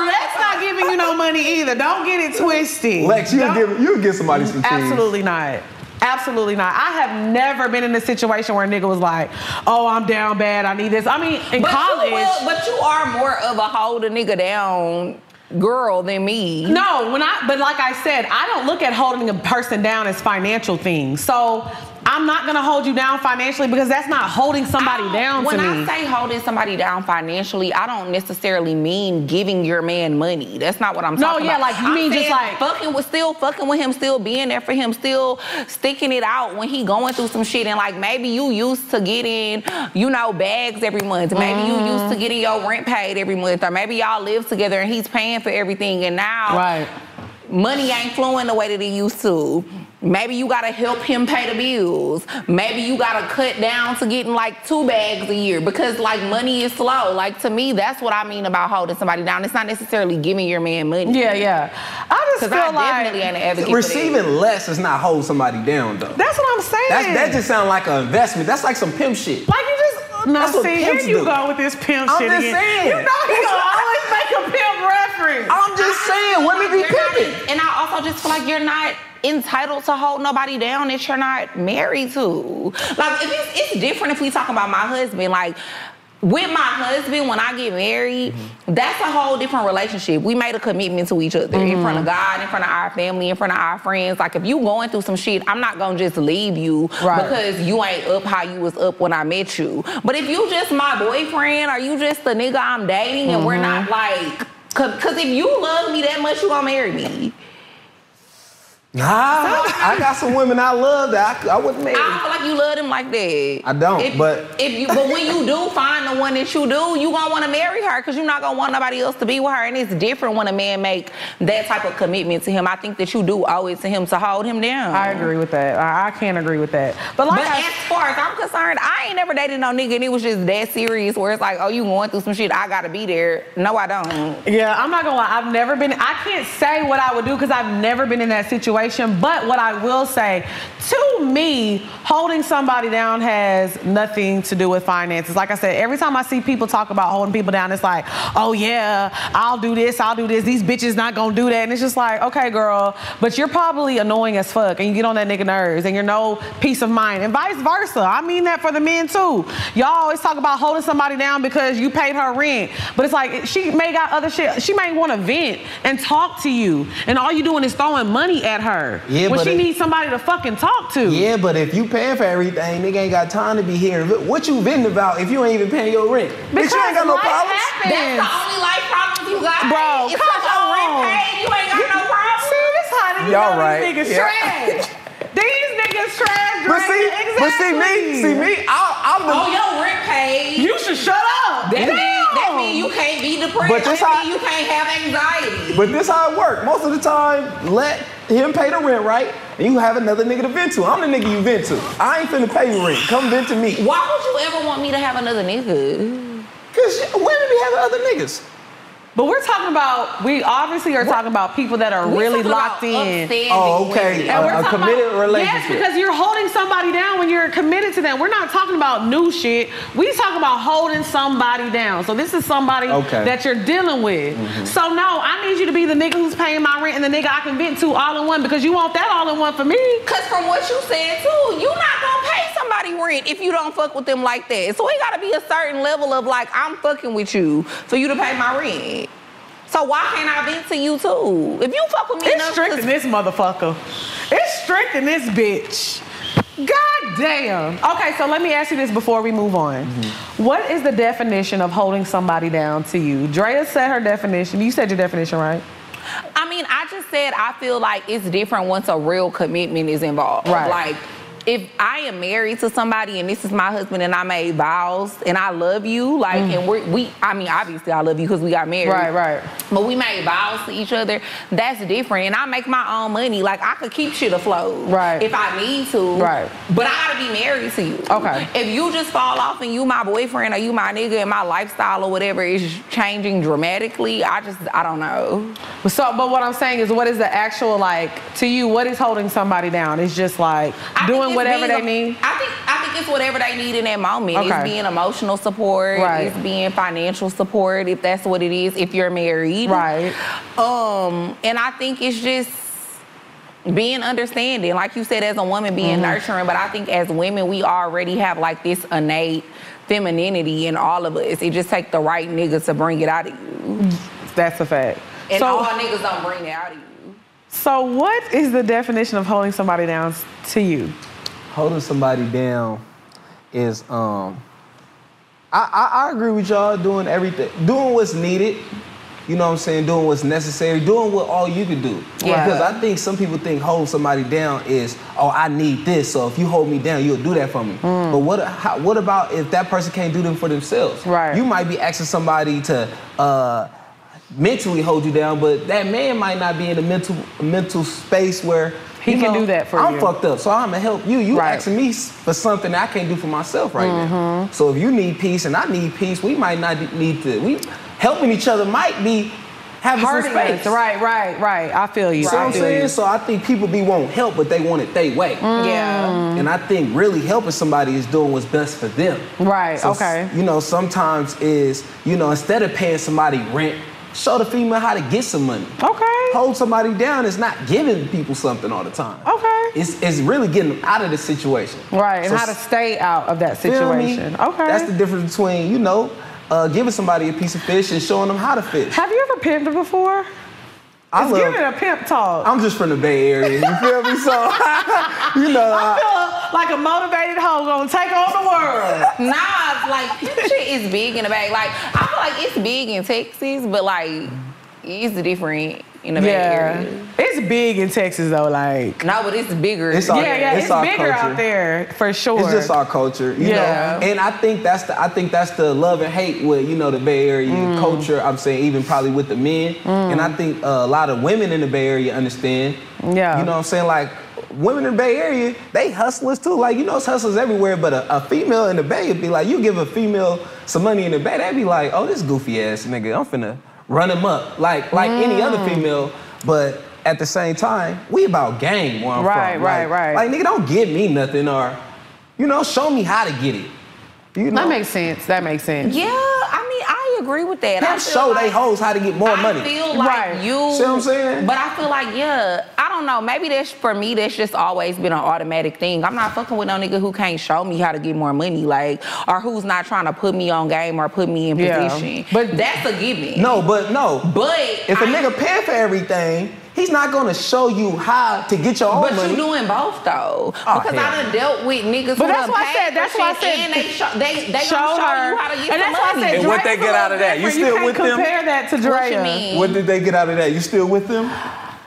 [SPEAKER 1] Lex not giving you no money either. Don't get it twisted.
[SPEAKER 3] Lex, you'll give somebody some cheese.
[SPEAKER 1] Absolutely not. Absolutely not. I have never been in a situation where a nigga was like, oh, I'm down bad, I need this. I mean, in college.
[SPEAKER 2] But you are more of a hold a nigga down girl than me.
[SPEAKER 1] No, but like I said, I don't look at holding a person down as financial things. So I'm not gonna hold you down financially because that's not holding somebody down to me.
[SPEAKER 2] When I say holding somebody down financially, I don't necessarily mean giving your man money. That's not what I'm talking about.
[SPEAKER 1] No, yeah, like you mean just like
[SPEAKER 2] fucking with him, still being there for him, still sticking it out when he going through some shit. And like maybe you used to getting, you know, bags every month. Maybe you used to getting your rent paid every month, or maybe y'all live together and he's paying for everything. And now money ain't flowing the way that it used to. Maybe you gotta help him pay the bills. Maybe you gotta cut down to getting like 2 bags a year because like money is slow. Like to me, that's what I mean about holding somebody down. It's not necessarily giving your man money.
[SPEAKER 1] Yeah. I just feel like
[SPEAKER 2] definitely ain't an advocate
[SPEAKER 3] receiving less is not holding somebody down though.
[SPEAKER 1] That's what I'm saying.
[SPEAKER 3] That just sounds like an investment. That's like some pimp shit.
[SPEAKER 1] Like you just here you go with this pimp shit again.
[SPEAKER 3] I'm just saying.
[SPEAKER 1] You know he's gonna always make a pimp reference.
[SPEAKER 3] I'm just saying, women be pimping.
[SPEAKER 2] And I also just feel like you're not entitled to hold nobody down that you're not married to. Like it's different if we talk about my husband. Like with my husband, when I get married, that's a whole different relationship. We made a commitment to each other in front of God, in front of our family, in front of our friends. Like if you going through some shit, I'm not gonna just leave you because you ain't up how you was up when I met you. But if you just my boyfriend or you just the nigga I'm dating and we're not like, cause if you love me that much, you gonna marry me.
[SPEAKER 3] Nah, I got some women I love that I wouldn't marry.
[SPEAKER 2] I feel like you love them like that.
[SPEAKER 3] I don't, but
[SPEAKER 2] when you do find the one that you do, you gonna want to marry her because you're not gonna want nobody else to be with her. And it's different when a man make that type of commitment to him. I think that you do owe it to him to hold him down.
[SPEAKER 1] I agree with that. I can't agree with that. But
[SPEAKER 2] as far as I'm concerned, I ain't never dated no nigga and it was just that serious where it's like, oh, you going through some shit, I gotta be there. No, I don't.
[SPEAKER 1] Yeah, I'm not gonna lie. I can't say what I would do because I've never been in that situation. But what I will say, to me, holding somebody down has nothing to do with finances. Like I said, every time I see people talk about holding people down, it's like, oh yeah, I'll do this. These bitches not gonna do that. And it's just like, okay, girl, but you're probably annoying as fuck and you get on that nigga nerves and you're no peace of mind and vice versa. I mean that for the men too. Y'all always talk about holding somebody down because you paid her rent. But it's like, she may got other shit. She may want to vent and talk to you. And all you doing is throwing money at her.
[SPEAKER 3] Yeah,
[SPEAKER 1] when she needs somebody to fucking talk to.
[SPEAKER 3] Yeah, but if you paying for everything, nigga ain't got time to be here. What you venting about if you ain't even paying your rent?
[SPEAKER 1] Because
[SPEAKER 3] bitch, you ain't got no problems.
[SPEAKER 2] That's the only life problems you got.
[SPEAKER 1] Bro,
[SPEAKER 2] it's come on. Rent paid, you ain't got no problems.
[SPEAKER 1] See, this how these niggas trash. These niggas trash.
[SPEAKER 3] But see me, I'm the
[SPEAKER 2] your rent paid.
[SPEAKER 1] You should shut up.
[SPEAKER 2] Damn. That means you can't be depressed.
[SPEAKER 3] But this
[SPEAKER 2] that means you can't have anxiety.
[SPEAKER 3] But this how it works. Most of the time, let him pay the rent, right? And you have another nigga to vent to. I'm the nigga you vent to. I ain't finna pay your rent. Come vent to me.
[SPEAKER 2] Why would you ever want me to have another nigga?
[SPEAKER 3] Because women be having other niggas.
[SPEAKER 1] But we're talking about, we obviously are talking about people that are really locked in.
[SPEAKER 3] Oh, okay.
[SPEAKER 1] And we're
[SPEAKER 3] a committed relationship.
[SPEAKER 1] Yes, because you're holding somebody down when you're committed to them. We're not talking about new shit. We talking about holding somebody down. So this is somebody that you're dealing with. So no, I need you to be the nigga who's paying my rent and the nigga I can vent to all in one, because you want that all in one for me.
[SPEAKER 2] Because from what you said too, you not gonna pay somebody rent if you don't fuck with them like that. So it gotta be a certain level of like, I'm fucking with you for you to pay my rent. So why can't I vent to you too? If you fuck with me
[SPEAKER 1] enough, it's strict in this motherfucker. It's strict in this bitch. God damn. Okay, so let me ask you this before we move on. What is the definition of holding somebody down to you? Drea said her definition. You said your definition, right?
[SPEAKER 2] I mean, I just said I feel like it's different once a real commitment is involved.
[SPEAKER 1] Right.
[SPEAKER 2] Like, if I am married to somebody and this is my husband and I made vows and I love you, like, and I mean, obviously I love you because we got married.
[SPEAKER 1] Right.
[SPEAKER 2] But we made vows to each other, that's different. And I make my own money. Like, I could keep shit afloat.
[SPEAKER 1] Right.
[SPEAKER 2] If I need to.
[SPEAKER 1] Right.
[SPEAKER 2] But I gotta be married to you.
[SPEAKER 1] Okay.
[SPEAKER 2] If you just fall off and you my boyfriend or you my nigga and my lifestyle or whatever is changing dramatically, I don't know.
[SPEAKER 1] But what I'm saying is, what is the actual, like, to you, what is holding somebody down? It's just like doing whatever they need?
[SPEAKER 2] I think it's whatever they need in that moment. Okay. It's being emotional support. Right. It's being financial support, if that's what it is, if you're married.
[SPEAKER 1] Right.
[SPEAKER 2] And I think it's just being understanding. Like you said, as a woman, being nurturing. But I think as women, we already have like this innate femininity in all of us. It just takes the right nigga to bring it out of you.
[SPEAKER 1] That's a fact.
[SPEAKER 2] And so, all niggas don't bring it out of you.
[SPEAKER 1] So what is the definition of holding somebody down to you?
[SPEAKER 3] Holding somebody down is, I agree with y'all, doing everything, doing what's needed, you know what I'm saying, doing what's necessary, doing what all you can do. Yeah. Because I think some people think holding somebody down is, oh, I need this, so if you hold me down, you'll do that for me. But what about if that person can't do them for themselves? Right. You might be asking somebody to mentally hold you down, but that man might not be in a mental space where
[SPEAKER 1] he can do that for you.
[SPEAKER 3] I'm fucked up, so I'm gonna help you. You asking me for something I can't do for myself right now. So if you need peace and I need peace, we might not need to. We helping each other might be having some space.
[SPEAKER 1] Right. I feel you.
[SPEAKER 3] See what I'm saying? So I think people won't help, but they want it their way.
[SPEAKER 1] Yeah.
[SPEAKER 3] And I think really helping somebody is doing what's best for them.
[SPEAKER 1] Right.
[SPEAKER 3] So,
[SPEAKER 1] okay.
[SPEAKER 3] You know, sometimes is, you know, instead of paying somebody rent, show the female how to get some money.
[SPEAKER 1] Okay.
[SPEAKER 3] Hold somebody down is not giving people something all the time.
[SPEAKER 1] Okay.
[SPEAKER 3] It's really getting them out of the situation.
[SPEAKER 1] Right, and how to stay out of that situation. Okay.
[SPEAKER 3] That's the difference between, you know, giving somebody a piece of fish and showing them how to fish.
[SPEAKER 1] Have you ever pimped before? It's giving a pimp talk.
[SPEAKER 3] I'm just from the Bay Area, you feel me? So, you know.
[SPEAKER 1] I feel like a motivated hoe gonna take on the world.
[SPEAKER 2] Nah, like, this shit is big in the Bay. Like, I feel like it's big in Texas, but like, it's different in the Bay Area.
[SPEAKER 1] It's big in Texas though, like.
[SPEAKER 2] No, but it's bigger.
[SPEAKER 1] It's bigger culture. Out there for sure.
[SPEAKER 3] It's just our culture, you know. And I think that's the love and hate with, you know, the Bay Area culture. I'm saying even probably with the men, and I think a lot of women in the Bay Area understand. Yeah. You know what I'm saying? Like, women in the Bay Area, they hustlers too. Like, you know, it's hustlers everywhere, but a female in the Bay would be like, you give a female some money in the Bay, they'd be like, oh, this goofy ass nigga, I'm finna run him up like any other female. But at the same time, we about game where I'm from. Right. Like, nigga, don't give me nothing, or, you know, show me how to get it. You know?
[SPEAKER 1] That makes sense.
[SPEAKER 2] Yeah, I mean, I agree with that.
[SPEAKER 3] Pimp show they hoes how to get more money.
[SPEAKER 2] I feel like you.
[SPEAKER 3] See what I'm saying?
[SPEAKER 2] But I feel like, I don't know. Maybe for me, that's just always been an automatic thing. I'm not fucking with no nigga who can't show me how to get more money, like, or who's not trying to put me on game or put me in position. But that's a given.
[SPEAKER 3] But if a nigga paying for everything, he's not gonna show you how to get your own money.
[SPEAKER 2] But you doing both though, because I done dealt with niggas who done paid for shit, and they gonna show you how to get some money.
[SPEAKER 3] And what they get out of that? You still with them?
[SPEAKER 1] Compare that to Drea.
[SPEAKER 2] What you mean?
[SPEAKER 3] What did they get out of that? You still with them?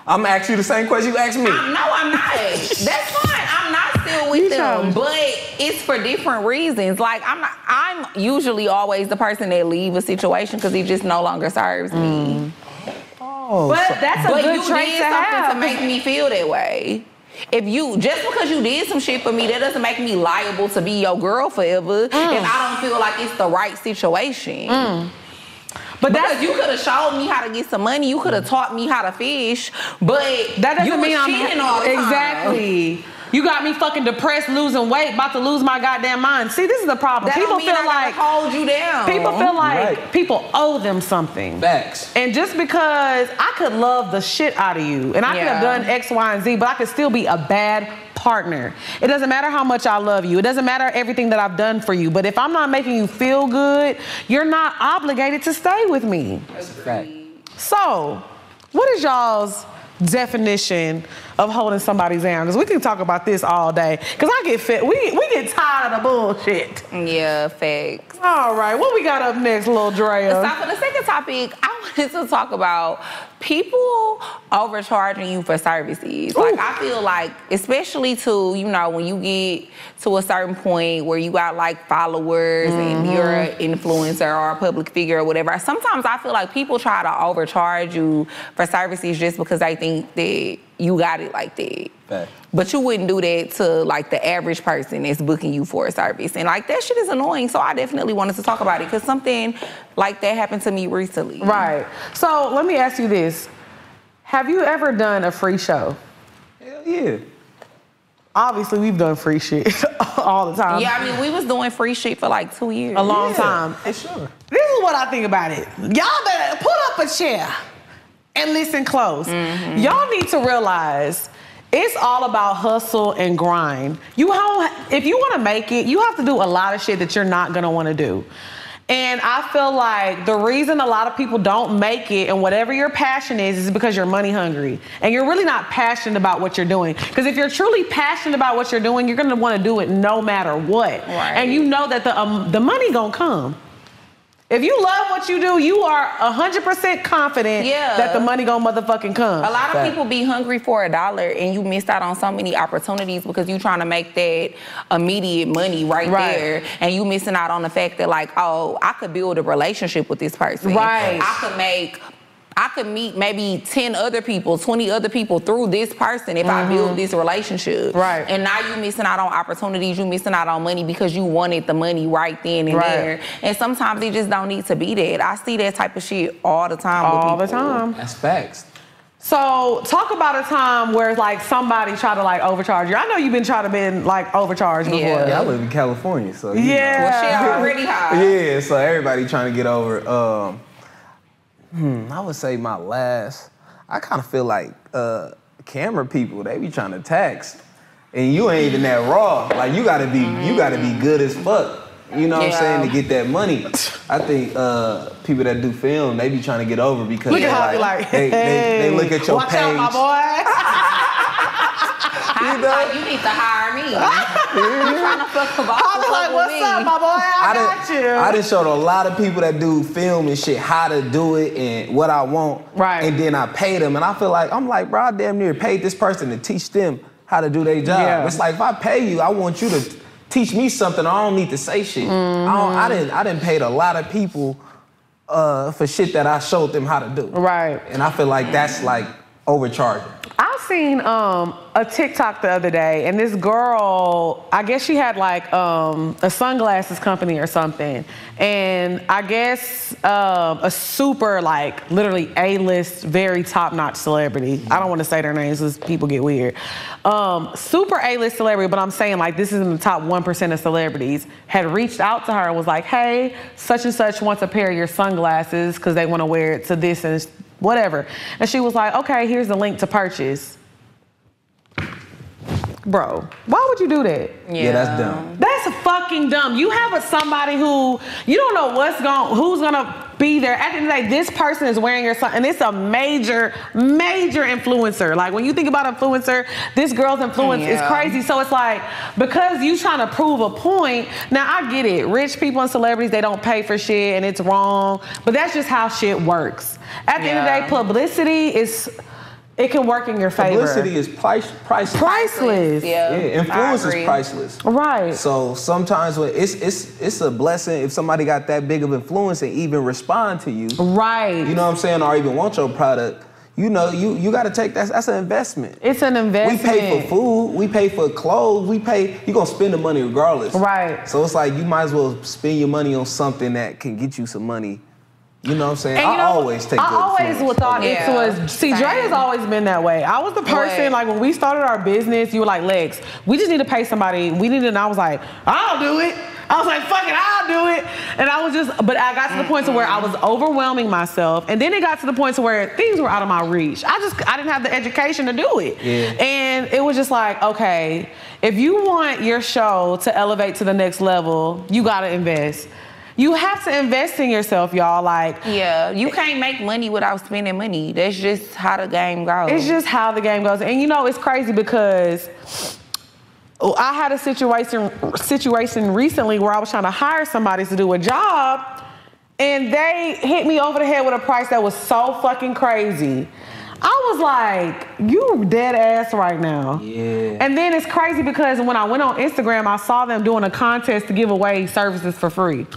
[SPEAKER 3] I'm gonna ask you the same question you asked me.
[SPEAKER 2] No, I'm not. That's fine. I'm not still deal with them, but it's for different reasons. Like I'm usually always the person that leave a situation because it just no longer serves me.
[SPEAKER 1] Oh, but that's a good trait to have
[SPEAKER 2] to make me feel that way. If you just because you did some shit for me, that doesn't make me liable to be your girl forever. If I don't feel like it's the right situation. But because you could have showed me how to get some money, you could have taught me how to fish, but
[SPEAKER 1] that doesn't mean I'm
[SPEAKER 2] cheating all the time.
[SPEAKER 1] Exactly. You got me fucking depressed, losing weight, about to lose my goddamn mind. See, this is the problem.
[SPEAKER 2] That
[SPEAKER 1] people
[SPEAKER 2] don't mean
[SPEAKER 1] feel like
[SPEAKER 2] hold you down.
[SPEAKER 1] People feel like people owe them something.
[SPEAKER 3] Facts.
[SPEAKER 1] And just because I could love the shit out of you, and I could have done X, Y, and Z, but I could still be a bad partner. It doesn't matter how much I love you. It doesn't matter everything that I've done for you. But if I'm not making you feel good, you're not obligated to stay with me.
[SPEAKER 3] That's a fact.
[SPEAKER 1] So, what is y'all's definition of holding somebody's hand? Because we can talk about this all day. Because I get fit. We get tired of the bullshit.
[SPEAKER 2] Yeah, facts.
[SPEAKER 1] All right, what we got up next, little Drea?
[SPEAKER 2] So for the second topic, I wanted to talk about people overcharging you for services. Like, I feel like, especially to, you know, when you get to a certain point where you got like followers and you're an influencer or a public figure or whatever, sometimes I feel like people try to overcharge you for services just because they think that you got it like that.
[SPEAKER 3] Fact.
[SPEAKER 2] But you wouldn't do that to like the average person that's booking you for a service. And like that shit is annoying. So I definitely wanted to talk about it because something like that happened to me recently.
[SPEAKER 1] Right. So let me ask you this. Have you ever done a free show?
[SPEAKER 3] Hell yeah.
[SPEAKER 1] Obviously, we've done free shit all the time.
[SPEAKER 2] Yeah, I mean, we was doing free shit for like 2 years.
[SPEAKER 1] A long time.
[SPEAKER 3] For sure.
[SPEAKER 1] This is what I think about it. Y'all better put up a chair and listen close. Y'all need to realize it's all about hustle and grind. If you want to make it, you have to do a lot of shit that you're not going to want to do. And I feel like the reason a lot of people don't make it and whatever your passion is because you're money hungry. And you're really not passionate about what you're doing. Because if you're truly passionate about what you're doing, you're going to want to do it no matter what.
[SPEAKER 2] Right.
[SPEAKER 1] And you know that the money going to come. If you love what you do, you are 100% confident that the money gonna motherfucking come.
[SPEAKER 2] A lot of people be hungry for $1 and you missed out on so many opportunities because you trying to make that immediate money right there. And you missing out on the fact that like, oh, I could build a relationship with this person.
[SPEAKER 1] Right.
[SPEAKER 2] I could meet maybe 10 other people, 20 other people through this person if I build this relationship.
[SPEAKER 1] Right.
[SPEAKER 2] And now you missing out on opportunities, you missing out on money because you wanted the money right then and there. And sometimes it just don't need to be that. I see that type of shit all the time with people.
[SPEAKER 1] All the time.
[SPEAKER 3] That's facts.
[SPEAKER 1] So talk about a time where like somebody tried to like overcharge you. I know you've been trying to be like overcharged before.
[SPEAKER 3] Yeah, I live in California, so
[SPEAKER 1] you know.
[SPEAKER 2] Well, she already high.
[SPEAKER 3] Yeah, so everybody trying to get over. I would say my last. I kind of feel like camera people, they be trying to tax, and you ain't even that raw. Like you gotta be good as fuck. You know what I'm saying, to get that money. I think people that do film, they be trying to get over because they look at your
[SPEAKER 1] watch
[SPEAKER 3] page.
[SPEAKER 1] Out, my boy.
[SPEAKER 2] You need to hire me. You trying to fuck about
[SPEAKER 1] I was like, what's up, my boy? I got you.
[SPEAKER 3] I done showed a lot of people that do film and shit how to do it and what I want.
[SPEAKER 1] Right.
[SPEAKER 3] And then I pay them. And I feel like, I'm like, bro, I damn near paid this person to teach them how to do their job.
[SPEAKER 1] Yeah.
[SPEAKER 3] It's like, if I pay you, I want you to teach me something. I don't need to say shit. I didn't pay a lot of people for shit that I showed them how to do.
[SPEAKER 1] Right.
[SPEAKER 3] And I feel like that's like overcharging.
[SPEAKER 1] I seen a TikTok the other day, and this girl, I guess she had like a sunglasses company or something, and I guess a super like literally A-list, very top-notch celebrity. I don't want to say their names because people get weird. Super A-list celebrity, but I'm saying like this is in the top 1% of celebrities, had reached out to her and was like, hey, such and such wants a pair of your sunglasses because they want to wear it to this and whatever. And she was like, okay, here's the link to purchase. Bro, why would you do that?
[SPEAKER 3] Yeah, that's dumb.
[SPEAKER 1] That's fucking dumb. You have somebody who, you don't know who's gonna be there. At the end of the day, this person is wearing your something, and it's a major influencer. Like when you think about influencer, this girl's influence is crazy. So it's like, because you trying to prove a point, now I get it. Rich people and celebrities, they don't pay for shit and it's wrong, but that's just how shit works. At the end of the day, publicity is it can work in your favor.
[SPEAKER 3] Publicity is priceless.
[SPEAKER 1] Priceless.
[SPEAKER 3] Yeah, influence is priceless.
[SPEAKER 1] Right.
[SPEAKER 3] So sometimes it's a blessing if somebody got that big of influence and even respond to you.
[SPEAKER 1] Right.
[SPEAKER 3] You know what I'm saying? Or even want your product. You know, you got to take that's an investment.
[SPEAKER 1] It's an investment.
[SPEAKER 3] We pay for food. We pay for clothes. You're going to spend the money regardless.
[SPEAKER 1] Right.
[SPEAKER 3] So it's like you might as well spend your money on something that can get you some money. You know what I'm saying?
[SPEAKER 1] I
[SPEAKER 3] always take good
[SPEAKER 1] always thought it was, see, Dre has always been that way. I was the person, like when we started our business, you were like, Lex, we just need to pay somebody. And I was like, I'll do it. I was like, fuck it, I'll do it. And I was but I got to the point to where I was overwhelming myself. And then it got to the point to where things were out of my reach. I didn't have the education to do it.
[SPEAKER 3] Yeah.
[SPEAKER 1] And it was just like, okay, if you want your show to elevate to the next level, you got to invest. You have to invest in yourself, y'all. Like,
[SPEAKER 2] yeah, you can't make money without spending money. That's just how the game goes.
[SPEAKER 1] It's just how the game goes. And you know, it's crazy because I had a situation recently where I was trying to hire somebody to do a job, and they hit me over the head with a price that was so fucking crazy. I was like, you dead ass right now.
[SPEAKER 3] Yeah.
[SPEAKER 1] And then it's crazy because when I went on Instagram, I saw them doing a contest to give away services for free.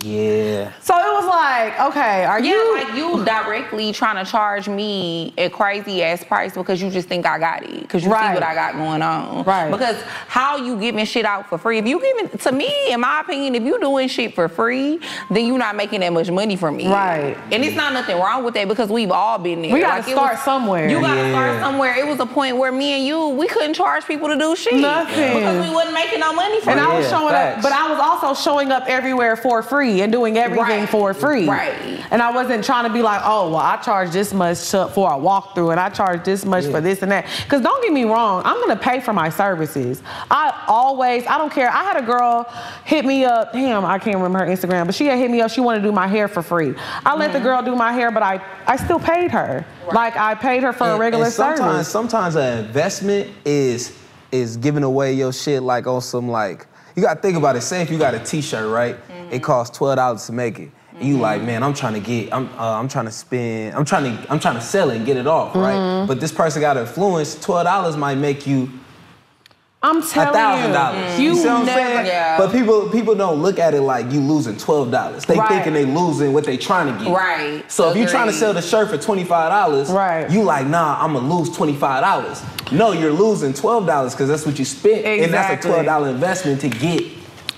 [SPEAKER 3] Yeah.
[SPEAKER 1] So it was like, okay, are you...
[SPEAKER 2] like you directly trying to charge me a crazy ass price because you just think I got it. Because you see what I got going on.
[SPEAKER 1] Right.
[SPEAKER 2] Because how you giving shit out for free? If you giving, to me, in my opinion, if you doing shit for free, then you're not making that much money from me.
[SPEAKER 1] Right.
[SPEAKER 2] And it's not nothing wrong with that because we've all been there.
[SPEAKER 1] We gotta start somewhere.
[SPEAKER 2] You gotta start somewhere. It was a point where me and you, we couldn't charge people to do shit.
[SPEAKER 1] Nothing.
[SPEAKER 2] Because we wasn't making no money from it.
[SPEAKER 1] And I was showing up, but I was also showing up everywhere for free and doing everything for free.
[SPEAKER 2] Right.
[SPEAKER 1] And I wasn't trying to be like, oh, well, I charge this much for a walkthrough and I charge this much for this and that. Because don't get me wrong, I'm going to pay for my services. I don't care. I had a girl hit me up. Damn, I can't remember her Instagram, but she had hit me up. She wanted to do my hair for free. I let the girl do my hair, but I still paid her. Right. Like, I paid her for a regular service.
[SPEAKER 3] Sometimes an investment is giving away your shit like on some like, you got to think about it. Say if you got a t-shirt, right? It costs $12 to make it. And you like, man, I'm trying to sell it and get it off, right? But this person got influence. $12 might make you
[SPEAKER 1] I'm telling
[SPEAKER 3] $1,000. You see what I'm saying?
[SPEAKER 2] Yeah.
[SPEAKER 3] But people don't look at it like you losing $12. They thinking they losing what they trying to get.
[SPEAKER 2] Right.
[SPEAKER 3] So if you're trying to sell the shirt for $25, you like, nah, I'm gonna lose $25. No, you're losing $12 because that's what you spent, and that's a $12 investment to get.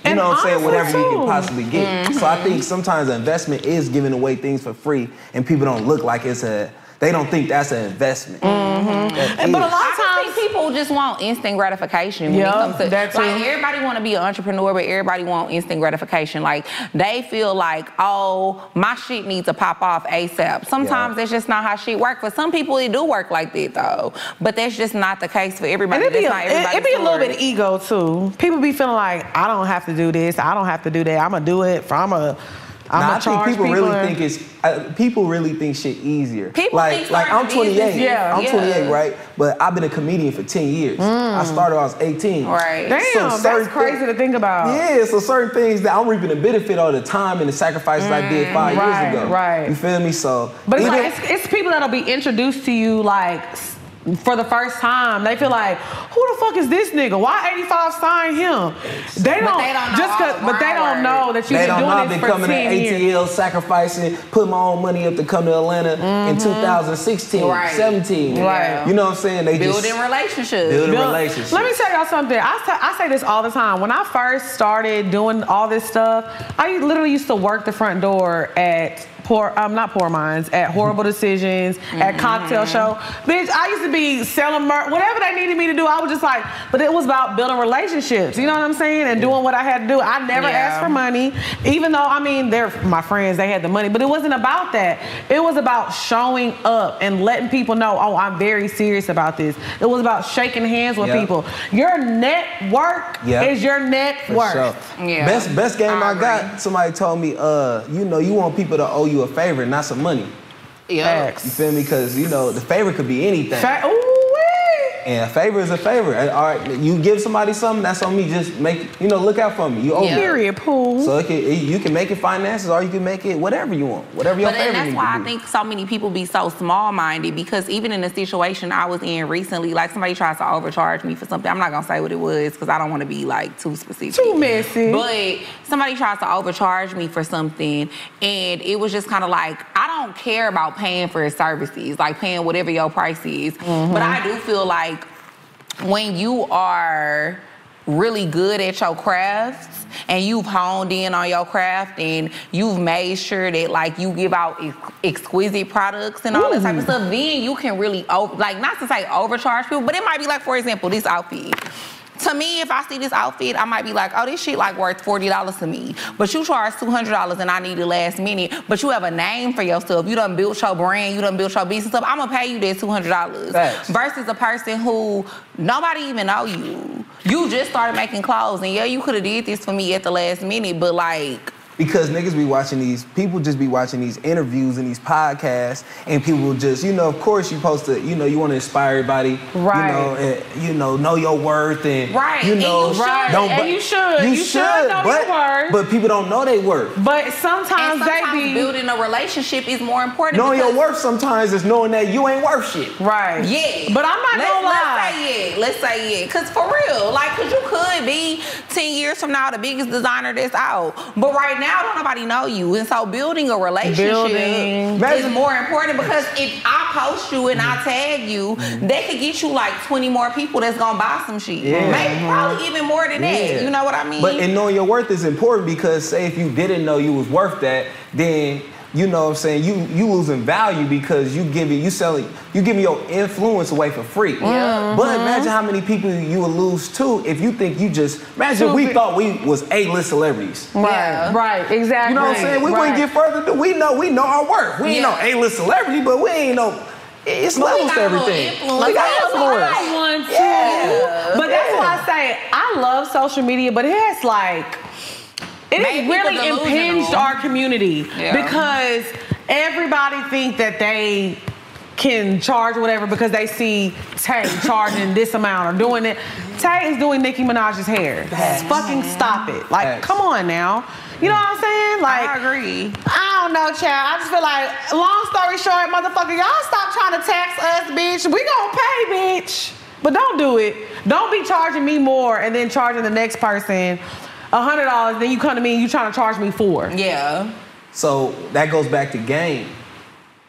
[SPEAKER 3] You know what I'm saying? Whatever you can possibly get. So I think sometimes an investment is giving away things for free, and people don't look like they don't think that's an investment.
[SPEAKER 1] But a lot of times
[SPEAKER 2] people just want instant gratification. When it comes to,
[SPEAKER 1] that's
[SPEAKER 2] like everybody want to be an entrepreneur, but everybody want instant gratification. Like they feel like, oh, my shit needs to pop off ASAP. Sometimes that's just not how shit work. For some people, it do work like that though. But that's just not the case for everybody.
[SPEAKER 1] And it be a little bit of ego too. People be feeling like, I don't have to do this, I don't have to do that. I'm gonna do it. I think
[SPEAKER 3] people really think shit easier.
[SPEAKER 2] People think
[SPEAKER 3] I'm 28. I'm 28, right? But I've been a comedian for 10 years. I started when I was 18.
[SPEAKER 2] Right.
[SPEAKER 1] Damn, that's crazy to think about.
[SPEAKER 3] Yeah, so certain things that I'm reaping the benefit of the time and the sacrifices I did 5 years ago.
[SPEAKER 1] Right.
[SPEAKER 3] You feel me? So,
[SPEAKER 1] but it's people that'll be introduced to you like for the first time. They feel like, who the fuck is this nigga? Why 85 signed him? They don't know that you've been doing this for 10 years.
[SPEAKER 3] ATL, sacrificing, put my own money up to come to Atlanta in 2016, 17.
[SPEAKER 1] Right.
[SPEAKER 3] You know what I'm saying? They
[SPEAKER 2] building relationships.
[SPEAKER 1] Let me tell y'all something. I say this all the time. When I first started doing all this stuff, I literally used to work the front door at not Poor Minds, at Horrible Decisions, at Cocktail Show. Bitch, I used to be selling whatever they needed me to do. I was just like, but it was about building relationships. You know what I'm saying? And doing what I had to do. I never asked for money, even though, I mean, they're my friends, they had the money, but it wasn't about that. It was about showing up and letting people know, oh, I'm very serious about this. It was about shaking hands with people. Your network is your net worth.
[SPEAKER 3] Sure. Yeah. Best game I got, somebody told me, you want people to owe you a favor, not some money.
[SPEAKER 2] Yeah.
[SPEAKER 3] You feel me? Because, the favor could be anything. And a favor is a favor. All right, you give somebody something, that's on me. Just make, look out for me. You owe me.
[SPEAKER 1] Period, Pooh.
[SPEAKER 3] So you can make it finances, or you can make it whatever you want, whatever your favorite.
[SPEAKER 2] But that's why I think so many people be so small-minded, because even in the situation I was in recently, like somebody tries to overcharge me for something. I'm not gonna say what it was because I don't want to be like too specific.
[SPEAKER 1] Too messy.
[SPEAKER 2] But somebody tries to overcharge me for something, and it was just kind of like, I don't care about paying for services, like paying whatever your price is. But I do feel like when you are really good at your crafts and you've honed in on your craft and you've made sure that like you give out exquisite products and all that type of stuff, then you can really, like, not to say overcharge people, but it might be like, for example, this outfit. To me, if I see this outfit, I might be like, oh, this shit like worth $40 to me. But you charge $200 and I need it last minute. But you have a name for your stuff. You done built your brand. You done built your business stuff. I'm gonna pay you that $200.
[SPEAKER 3] Facts.
[SPEAKER 2] Versus a person who nobody even know you. You just started making clothes, and yeah, you could have did this for me at the last minute, but like.
[SPEAKER 3] Because niggas be watching people just be watching these interviews and these podcasts, and people just, of course you supposed to, you want to inspire everybody,
[SPEAKER 1] right.
[SPEAKER 3] Know your worth, and
[SPEAKER 2] right.
[SPEAKER 1] You should know your worth.
[SPEAKER 3] But people don't know their worth.
[SPEAKER 1] But sometimes they be
[SPEAKER 2] building a relationship is more important.
[SPEAKER 3] Knowing your worth sometimes is knowing that you ain't worth shit.
[SPEAKER 1] Right.
[SPEAKER 2] Yeah.
[SPEAKER 1] But I'm not gonna lie.
[SPEAKER 2] Let's say it. Cause for real, like, cause you could be 10 years from now the biggest designer that's out. But right now, don't nobody know you, and so building a relationship is more important, because if I post you and I tag you, they could get you like 20 more people that's gonna buy some shit.
[SPEAKER 3] Yeah.
[SPEAKER 2] Maybe probably even more than that. You know what I mean?
[SPEAKER 3] But in knowing your worth is important, because say if you didn't know you was worth that, then you know what I'm saying, you losing value because you giving your influence away for free.
[SPEAKER 2] Yeah.
[SPEAKER 3] But imagine how many people you would lose to if you think you just, imagine we thought we was A-list celebrities.
[SPEAKER 1] Right, right, exactly.
[SPEAKER 3] You know what I'm saying? We wouldn't get further. We know our worth. We ain't no A-list celebrity, but we ain't no, it's levels to everything.
[SPEAKER 2] We got
[SPEAKER 1] influence. Yeah. But that's why I say I love social media, but it has like, it has really impinged our community because everybody think that they can charge whatever because they see Tay charging this amount or doing it. Tay is doing Nicki Minaj's hair. Fucking stop it. Like, come on now. You know what I'm saying? Like,
[SPEAKER 2] I agree.
[SPEAKER 1] I don't know, child. I just feel like, long story short, motherfucker, y'all stop trying to tax us, bitch. We gonna pay, bitch. But don't do it. Don't be charging me more and then charging the next person $100, then you come to me and you trying to charge me $4.
[SPEAKER 2] Yeah.
[SPEAKER 3] So that goes back to game.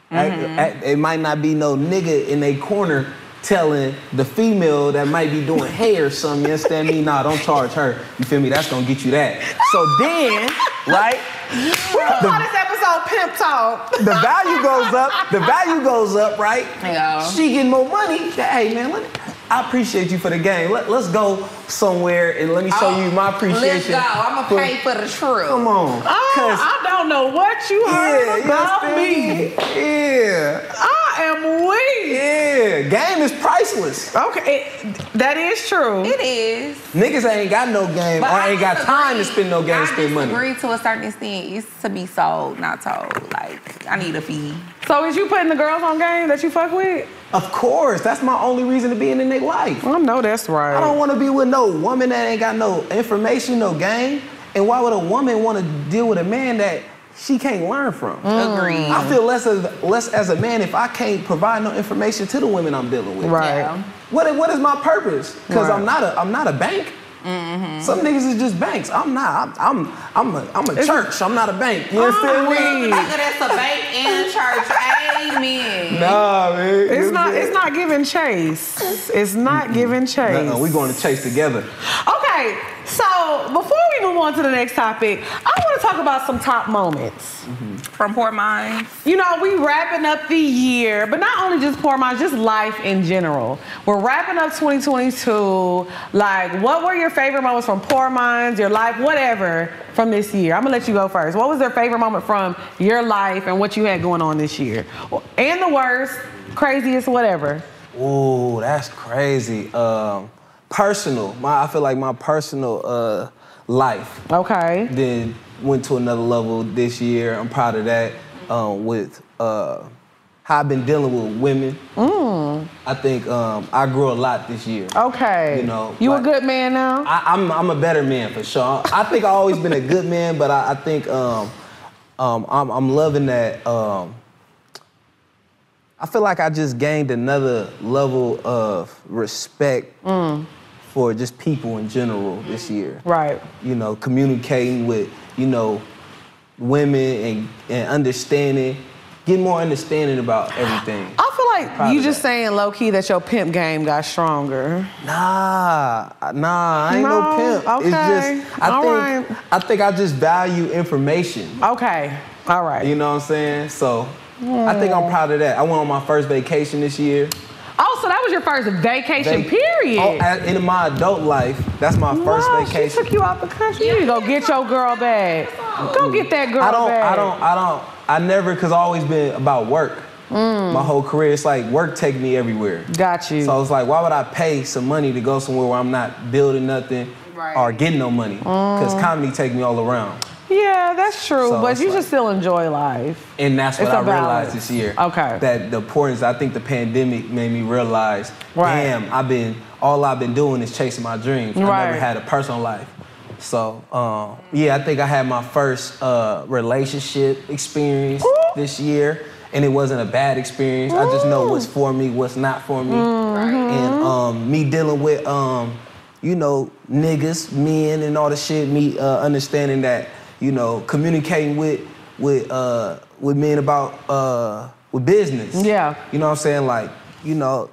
[SPEAKER 3] It might not be no nigga in a corner telling the female that might be doing hair or something, you understand me? Nah, don't charge her. You feel me? That's gonna get you that. So then, right?
[SPEAKER 1] We can call this episode Pimp Talk.
[SPEAKER 3] The value goes up. The value goes up, right?
[SPEAKER 2] Yeah.
[SPEAKER 3] She getting more money. Hey man, I appreciate you for the game. Let's go somewhere and let me show you my appreciation.
[SPEAKER 2] Let's go. I'm gonna pay for the trip.
[SPEAKER 3] Come on.
[SPEAKER 1] I don't know what you heard about me.
[SPEAKER 3] Yeah.
[SPEAKER 1] I am weak.
[SPEAKER 3] Yeah. Game is priceless.
[SPEAKER 1] Okay, that is true.
[SPEAKER 2] It is.
[SPEAKER 3] Niggas ain't got no game, or ain't got time to spend no game, spend money.
[SPEAKER 2] I disagree to a certain extent. It's to be sold, not told. Like, I need a fee.
[SPEAKER 1] So is you putting the girls on game that you fuck with?
[SPEAKER 3] Of course. That's my only reason to be in their life.
[SPEAKER 1] I know that's right.
[SPEAKER 3] I don't want to be with no woman that ain't got no information, no game. And why would a woman want to deal with a man that she can't learn from?
[SPEAKER 2] Agreed.
[SPEAKER 3] I feel less as a man if I can't provide no information to the women I'm dealing with.
[SPEAKER 1] Right.
[SPEAKER 2] Yeah.
[SPEAKER 3] What is my purpose? Because
[SPEAKER 1] Right.
[SPEAKER 3] I'm not a bank. Some niggas is just banks. I'm not. I'm a church. I'm not a bank. You understand me?
[SPEAKER 2] Nigga, that's a bank and a church. Amen.
[SPEAKER 3] Nah, man.
[SPEAKER 1] It's not giving chase. It's not giving chase.
[SPEAKER 3] No, we going to chase together.
[SPEAKER 1] Okay, so before we move on to the next topic, I want to talk about some top moments.
[SPEAKER 2] From Poor Minds.
[SPEAKER 1] You know, we wrapping up the year, but not only just Poor Minds, just life in general. We're wrapping up 2022. Like, what were your favorite moments from Poor Minds, your life, whatever, from this year? I'm gonna let you go first. What was your favorite moment from your life and what you had going on this year? And the worst, craziest, whatever.
[SPEAKER 3] Ooh, that's crazy. Personal. I feel like my personal life.
[SPEAKER 1] Okay.
[SPEAKER 3] Then went to another level this year. I'm proud of that. With how how I've been dealing with women. I think I grew a lot this year.
[SPEAKER 1] Okay.
[SPEAKER 3] You know,
[SPEAKER 1] you a good man now?
[SPEAKER 3] I'm a better man for sure. I think I've always been a good man, but I think I'm loving that. I feel like I just gained another level of respect for just people in general this year.
[SPEAKER 1] Right.
[SPEAKER 3] You know, communicating with, you know, women and understanding, get more understanding about everything.
[SPEAKER 1] I feel like you just saying low key that your pimp game got stronger.
[SPEAKER 3] Nah, I ain't no pimp.
[SPEAKER 1] Okay.
[SPEAKER 3] It's just I think I just value information.
[SPEAKER 1] Okay. All right.
[SPEAKER 3] You know what I'm saying? So I think I'm proud of that. I went on my first vacation this year.
[SPEAKER 1] Oh, so that was your first vacation, period?
[SPEAKER 3] Oh, in my adult life, that's my first vacation.
[SPEAKER 1] She took you out the country. You need to go get your girl back. Go get that girl back.
[SPEAKER 3] I never, because I've always been about work. My whole career, it's like work take me everywhere.
[SPEAKER 1] Got you.
[SPEAKER 3] So I was like, why would I pay some money to go somewhere where I'm not building nothing or getting no money? Because comedy take me all around.
[SPEAKER 1] Yeah, that's true,
[SPEAKER 3] So
[SPEAKER 1] but you
[SPEAKER 3] like,
[SPEAKER 1] should still enjoy life.
[SPEAKER 3] And that's what I realized this year.
[SPEAKER 1] Okay.
[SPEAKER 3] That the importance, I think the pandemic made me realize, damn, all I've been doing is chasing my dreams. I never had a personal life. So, yeah, I think I had my first relationship experience this year, and it wasn't a bad experience. I just know what's for me, what's not for me. And me dealing with, you know, niggas, men, and all the shit, me understanding that, you know, communicating with men about with business. Yeah. You know what I'm saying? Like, you know,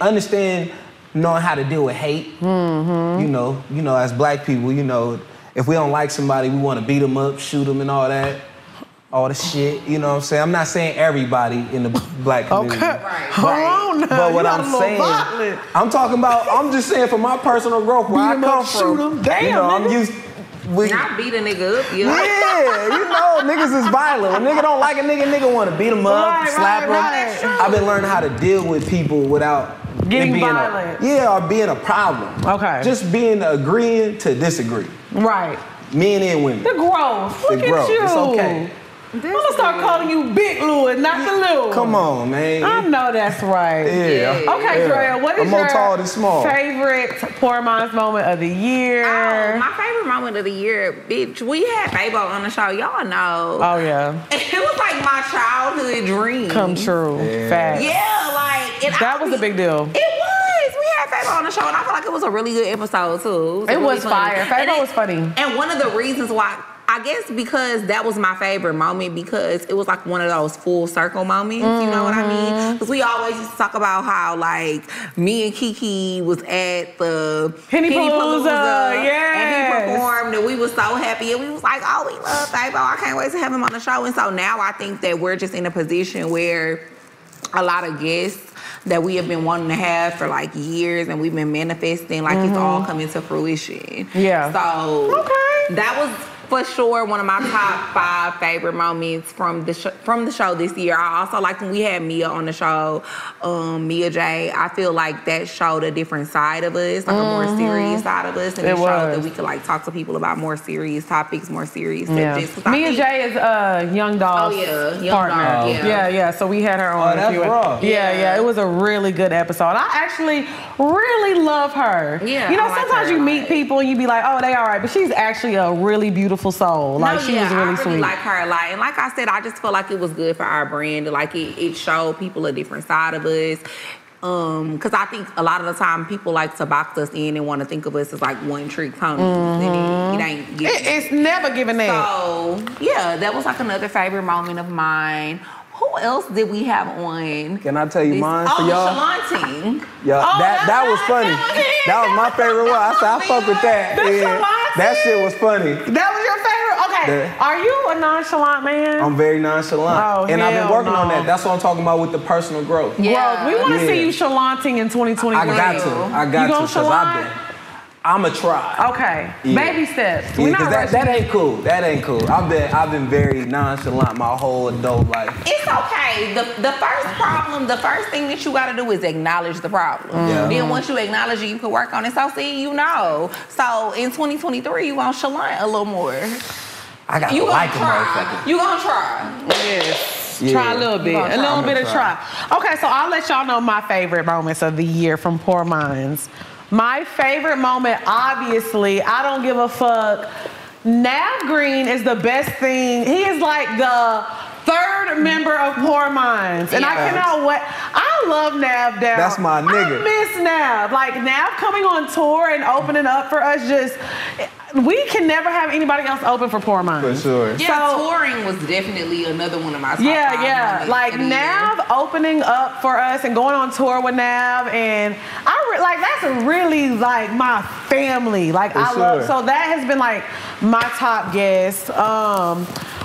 [SPEAKER 3] understand knowing how to deal with hate. You know, as black people, you know, if we don't like somebody, we want to beat them up, shoot them, and all the shit. You know what I'm saying? I'm not saying everybody in the black community.
[SPEAKER 1] Okay. Hold on now.
[SPEAKER 3] But what I'm saying, I'm just saying for my personal growth, where I come from.
[SPEAKER 1] Shoot them. Damn,
[SPEAKER 3] you know, I'm used.
[SPEAKER 2] Not beat a nigga up,
[SPEAKER 3] Yeah, you know, niggas is violent. When nigga don't like a nigga want to beat him up, slap him. I've been learning how to deal with people without
[SPEAKER 1] getting violent.
[SPEAKER 3] Or being a problem. Okay. Just being agreeing to disagree.
[SPEAKER 1] Right.
[SPEAKER 3] Men and women.
[SPEAKER 1] The growth. Look at you.
[SPEAKER 3] It's okay.
[SPEAKER 1] I'm gonna start calling you Big Louis, not the Lou.
[SPEAKER 3] Come on, man.
[SPEAKER 1] I know that's right.
[SPEAKER 3] Yeah.
[SPEAKER 1] Okay, Drea, what is your
[SPEAKER 3] tall than small.
[SPEAKER 1] favorite Poor Minds moment of the year?
[SPEAKER 2] Oh, my favorite moment of the year, bitch, we had Fabo on the show. Y'all know.
[SPEAKER 1] Oh, yeah.
[SPEAKER 2] It was like my childhood dream.
[SPEAKER 1] Come true.
[SPEAKER 3] Yeah.
[SPEAKER 1] Facts.
[SPEAKER 2] Yeah, like.
[SPEAKER 1] That was a big deal.
[SPEAKER 2] It was. We had Fabo on the show, and I feel like it was a really good episode, too.
[SPEAKER 1] It was fire. Fabo was funny.
[SPEAKER 2] And one of the reasons why, I guess because that was my favorite moment, because it was like one of those full circle moments, you know what I mean? Because we always used to talk about how, like, me and Kiki was at the
[SPEAKER 1] Henny Palooza,
[SPEAKER 2] and he performed, and we was so happy, and we was like, oh, we love Fabo. I can't wait to have him on the show. And so now I think that we're just in a position where a lot of guests that we have been wanting to have for like years, and we've been manifesting, like it's all coming to fruition. Yeah. So that was for sure one of my top 5 favorite moments from the show this year. I also liked when we had Mia on the show, Mia J. I feel like that showed a different side of us, like a more serious side of us, and it showed that we could like talk to people about more serious topics, more serious subjects.
[SPEAKER 1] Mia J is Young Doll's partner. Yeah. So we had her on.
[SPEAKER 3] That's raw.
[SPEAKER 1] Yeah. It was a really good episode. I actually really love her. Yeah. You know, sometimes you meet people and you be like, oh, they all right, but she's actually a really beautiful soul. Like, she was really sweet. I really like her a lot. And like I said, I just feel like it was good for our brand. Like, it showed people a different side of us. Because I think a lot of the time people like to box us in and want to think of us as like one trick pony. And it ain't giving. It's never giving that. So, yeah, that was like another favorite moment of mine. Who else did we have on?
[SPEAKER 3] Can I tell you mine for y'all?
[SPEAKER 1] Shalante.
[SPEAKER 3] Yeah, that was funny. That was my favorite one. I said, I fuck with that. That shit was funny.
[SPEAKER 1] That was your favorite? Okay. Are you a nonchalant man?
[SPEAKER 3] I'm very nonchalant. And I've been working on that. That's what I'm talking about with the personal growth.
[SPEAKER 1] Yeah. We want to see you chalanting in 2021.
[SPEAKER 3] I got to. Because I'ma try.
[SPEAKER 1] Okay. Yeah. Baby steps.
[SPEAKER 3] Yeah, because that ain't cool. That ain't cool. I've been very nonchalant my whole adult life.
[SPEAKER 2] It's okay. The first thing that you gotta do is acknowledge the problem. Yeah. Then once you acknowledge it, you can work on it. So see, you know. So in 2023, you gonna chalant a little more.
[SPEAKER 3] I gotta like a motherfucker.
[SPEAKER 2] You gonna try.
[SPEAKER 1] Yes. Try a little bit. A little bit of try. Okay, so I'll let y'all know my favorite moments of the year from Poor Minds. My favorite moment, obviously, I don't give a fuck. Nav Green is the best thing. He is like the third member of Poor Minds. And I cannot wait. I love Nav down.
[SPEAKER 3] That's my nigga.
[SPEAKER 1] I miss Nav. Like, Nav coming on tour and opening up for us just... We can never have anybody else open for Poor Minds.
[SPEAKER 3] For sure.
[SPEAKER 2] Yeah, so, touring was definitely another one of my top five.
[SPEAKER 1] Like Nav opening up for us and going on tour with Nav, and that's really like my family. Like love. So that has been like my top guest.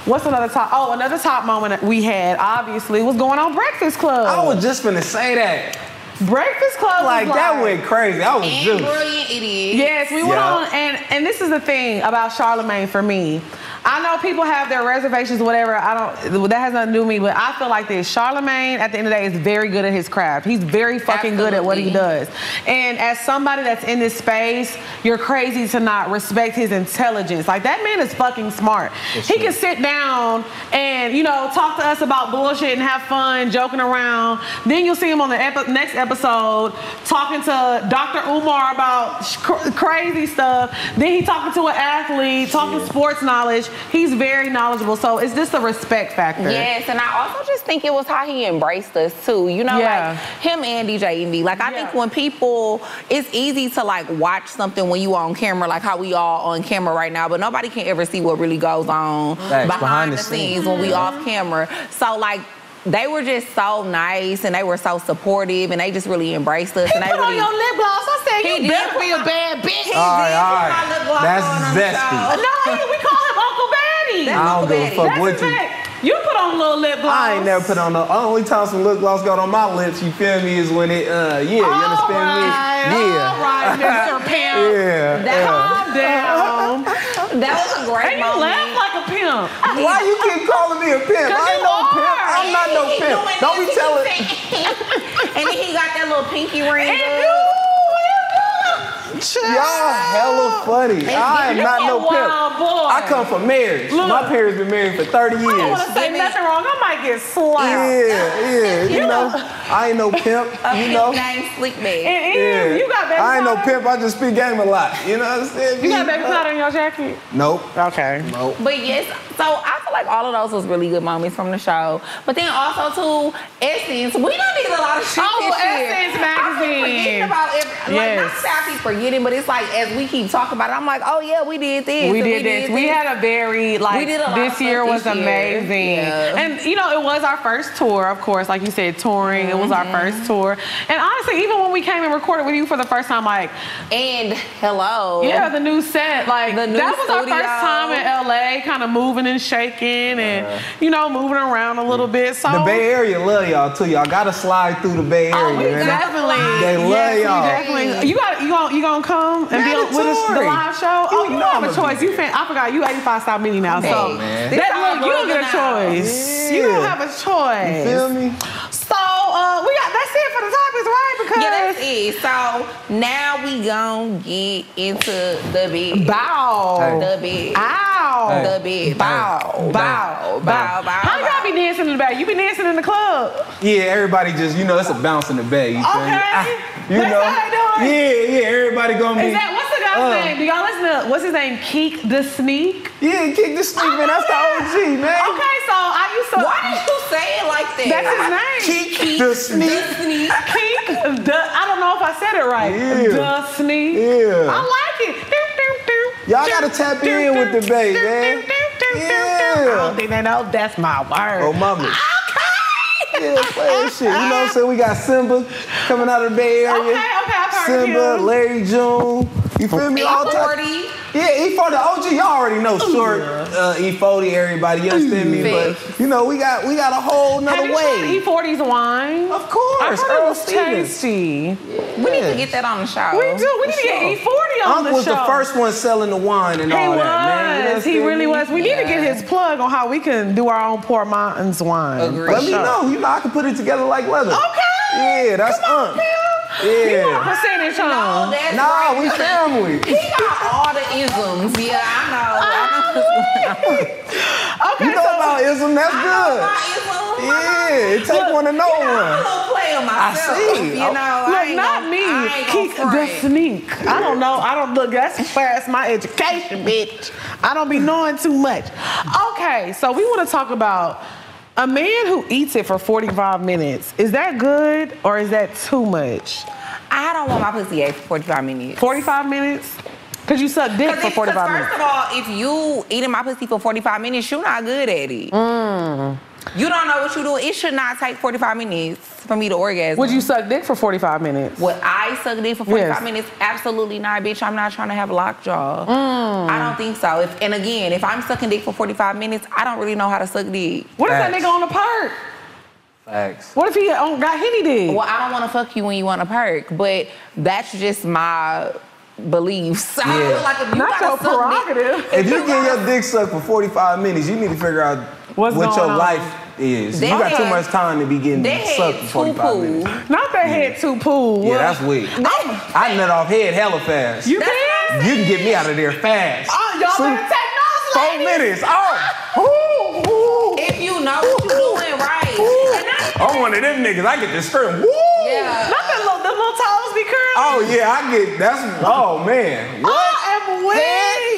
[SPEAKER 1] What's another top? Oh, another top moment that we had obviously was going on Breakfast Club.
[SPEAKER 3] I was just finna say that.
[SPEAKER 1] Breakfast Club
[SPEAKER 3] like that went crazy. I was
[SPEAKER 2] and brilliant it is.
[SPEAKER 1] Yes, we went on, and this is the thing about Charlamagne for me. I know people have their reservations, whatever. That has nothing to do with me, but I feel like this. Charlamagne, at the end of the day, is very good at his craft. He's very fucking good at what he does. And as somebody that's in this space, you're crazy to not respect his intelligence. Like, that man is fucking smart. He can sit down and, talk to us about bullshit and have fun, joking around. Then you'll see him on the next episode talking to Dr. Umar about crazy stuff. Then he talking to an athlete, talking sports knowledge. He's very knowledgeable, so it's just a respect factor.
[SPEAKER 2] Yes, and I also just think it was how he embraced us too. Like him and DJ Envy. Like I think when people, it's easy to like watch something when you on camera, like how we all on camera right now, but nobody can ever see what really goes on behind the scenes when we off camera. So like, they were just so nice and they were so supportive and they just really embraced us. And they
[SPEAKER 1] put on your lip gloss. I said, you better be a bad bitch.
[SPEAKER 3] All right. That's zesty.
[SPEAKER 1] No, we call him Uncle Batty.
[SPEAKER 3] I don't give a fuck what you...
[SPEAKER 1] You put on a little lip gloss.
[SPEAKER 3] I ain't never put on only time some lip gloss got on my lips, you feel me, is when it, you understand me? Yeah.
[SPEAKER 1] All right, Mr. Pimp. Calm down.
[SPEAKER 2] That was a great moment.
[SPEAKER 1] You laugh like a pimp.
[SPEAKER 3] Why you keep calling me a pimp? I ain't no pimp. I'm not no pimp. Don't be telling.
[SPEAKER 2] And then he got that little pinky ring.
[SPEAKER 3] Y'all hella funny. I am not no pimp. I come from marriage. My parents been married for 30 years.
[SPEAKER 1] I don't want to say nothing wrong. I might get slapped.
[SPEAKER 3] Yeah. I ain't no pimp.
[SPEAKER 2] Gang slick man.
[SPEAKER 1] You got baby powder?
[SPEAKER 3] I ain't no pimp. I just speak game a lot. You know what I'm saying?
[SPEAKER 1] You got baby powder in your jacket?
[SPEAKER 3] Nope.
[SPEAKER 1] Okay.
[SPEAKER 3] Nope.
[SPEAKER 2] But yes, so I feel like all of those was really good moments from the show. But then also too, Essence. We done did a lot of shit this year.
[SPEAKER 1] Essence magazine.
[SPEAKER 2] I'm forgetting about it. Like, not that I keep forgetting, but it's like as we keep talking about it, I'm like, oh yeah, we did this.
[SPEAKER 1] We did this. We had a very this year was amazing. Yeah. And it was our first tour, of course, like you said, touring. It was our first tour. And honestly, even when we came and recorded with you for the first time,
[SPEAKER 2] and hello.
[SPEAKER 1] Yeah, the new set. That was our first time in LA, kind of moving and shaking and moving around a little bit. So
[SPEAKER 3] the Bay Area love y'all too. Y'all gotta slide through the Bay Area.
[SPEAKER 1] Definitely.
[SPEAKER 3] They love y'all.
[SPEAKER 1] Definitely. You gonna come and be with us the live show? You don't have a choice. I forgot you 85 South Mini now. So you don't get a choice. You don't have a choice.
[SPEAKER 3] You feel me?
[SPEAKER 1] So that's it for the topics, right? Because
[SPEAKER 2] that's it. So now we gon' get into the bed.
[SPEAKER 1] Bow.
[SPEAKER 2] The bed.
[SPEAKER 1] Ow.
[SPEAKER 2] The bed. Bow. Bow. Bow. Bow.
[SPEAKER 1] How y'all be dancing in the bed? You be dancing in the club?
[SPEAKER 3] Yeah, everybody just it's a bounce in the bed. You feel me?
[SPEAKER 1] That's how they do
[SPEAKER 3] it. Yeah, everybody gonna be.
[SPEAKER 1] What's the guy's name? Do y'all listen to what's his name? Keek the Sneak?
[SPEAKER 3] Yeah, Keek the Sneak, man. That's the OG, man.
[SPEAKER 1] Okay, so I used to.
[SPEAKER 2] Why did you say it like that?
[SPEAKER 1] That's his name.
[SPEAKER 3] Keek the Sneak.
[SPEAKER 1] Keek I don't know if I said it right. The Sneak.
[SPEAKER 3] Yeah.
[SPEAKER 1] I like it.
[SPEAKER 3] Y'all gotta tap in with the bass, man.
[SPEAKER 1] I don't think they know that's my word.
[SPEAKER 3] Oh, mama.
[SPEAKER 1] Okay.
[SPEAKER 3] Yeah, play that shit. You know what I'm saying? We got Simba coming out of the Bay Area.
[SPEAKER 1] Okay, I've heard
[SPEAKER 3] Simba,
[SPEAKER 1] of him.
[SPEAKER 3] Larry June. You feel me?
[SPEAKER 2] E40.
[SPEAKER 3] Yeah, E40, the OG. Y'all already know Short, E40, everybody. You understand me? But we got a whole nother way.
[SPEAKER 1] Have you tried E40's wine?
[SPEAKER 3] Of course.
[SPEAKER 1] I heard it was tasty.
[SPEAKER 2] We need to get that on the show.
[SPEAKER 1] We do. We need to get E40 on the show.
[SPEAKER 3] Unc was the first one selling the wine and all that, man.
[SPEAKER 1] He really was. We need to get his plug on how we can do our own Poor Minds wine.
[SPEAKER 2] Agreed.
[SPEAKER 3] Let me know. I can put it together like leather.
[SPEAKER 1] Okay.
[SPEAKER 3] Yeah, that's Unc.
[SPEAKER 1] You want a percentage on?
[SPEAKER 3] Nah, we family.
[SPEAKER 2] He got all the isms. Yeah, I know.
[SPEAKER 1] Okay,
[SPEAKER 3] you know about ism, that's good. Yeah, it take one to know one.
[SPEAKER 2] I'm a little play on myself.
[SPEAKER 3] I see.
[SPEAKER 2] You know,
[SPEAKER 1] look, not me. Keep the sneak. I don't know. I don't look. That's past my education, bitch. I don't be knowing too much. Okay, so we want to talk about a man who eats it for 45 minutes. Is that good or is that too much?
[SPEAKER 2] I don't want my pussy ate for 45 minutes.
[SPEAKER 1] 45 minutes? Because you suck dick for 45 minutes.
[SPEAKER 2] First of all, if you eating my pussy for 45 minutes, you're not good at it. You don't know what you're doing. It should not take 45 minutes for me to orgasm.
[SPEAKER 1] Would you suck dick for 45 minutes?
[SPEAKER 2] Would I suck dick for 45 minutes? Absolutely not, bitch. I'm not trying to have a lockjaw. I don't think so. And again, if I'm sucking dick for 45 minutes, I don't really know how to suck dick.
[SPEAKER 1] What if that nigga on the perk?
[SPEAKER 3] Facts.
[SPEAKER 1] What if he got Henny dick?
[SPEAKER 2] Well, I don't want to fuck you when you want a perk, but that's just my beliefs. I feel like if you
[SPEAKER 1] not your prerogative.
[SPEAKER 3] If you get your dick sucked for 45 minutes, you need to figure out what your life is. You got too much time to be getting sucked for 45 minutes.
[SPEAKER 1] Not that head too pool.
[SPEAKER 3] Yeah, that's weak. I nut off head hella fast.
[SPEAKER 1] You can?
[SPEAKER 3] You can get me out of there fast.
[SPEAKER 1] Oh, y'all better take notes,
[SPEAKER 3] 4 minutes. Oh.
[SPEAKER 2] If you know what you're doing right.
[SPEAKER 3] I'm one of them niggas. I get this scream. Woo!
[SPEAKER 2] Yeah.
[SPEAKER 1] Not that the little toes be curling.
[SPEAKER 3] Oh yeah, I get oh man. What?
[SPEAKER 1] I am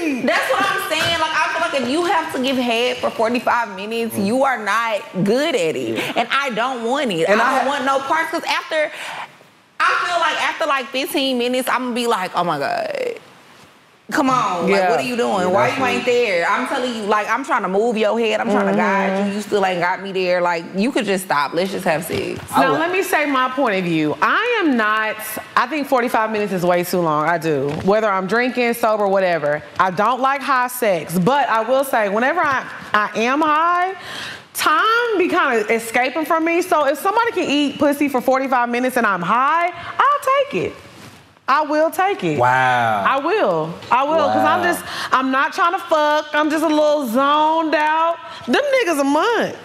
[SPEAKER 1] weak.
[SPEAKER 2] That's what I'm saying. Like I feel like if you have to give head for 45 minutes, you are not good at it. And I don't want it. And I don't want no parts because I feel like after like 15 minutes, I'm gonna be like, oh my God. Come on, like, what are you doing? Why you ain't there? I'm telling you, like, I'm trying to move your head. I'm trying to guide you. You still ain't got me there. Like, you could just stop. Let's just have sex.
[SPEAKER 1] Now, let me say my point of view. I think 45 minutes is way too long. I do. Whether I'm drinking, sober, whatever. I don't like high sex. But I will say, whenever I am high, time be kind of escaping from me. So if somebody can eat pussy for 45 minutes and I'm high, I'll take it. I will take it.
[SPEAKER 3] Wow.
[SPEAKER 1] I will. Because I'm not trying to fuck. I'm just a little zoned out. Them niggas a munch.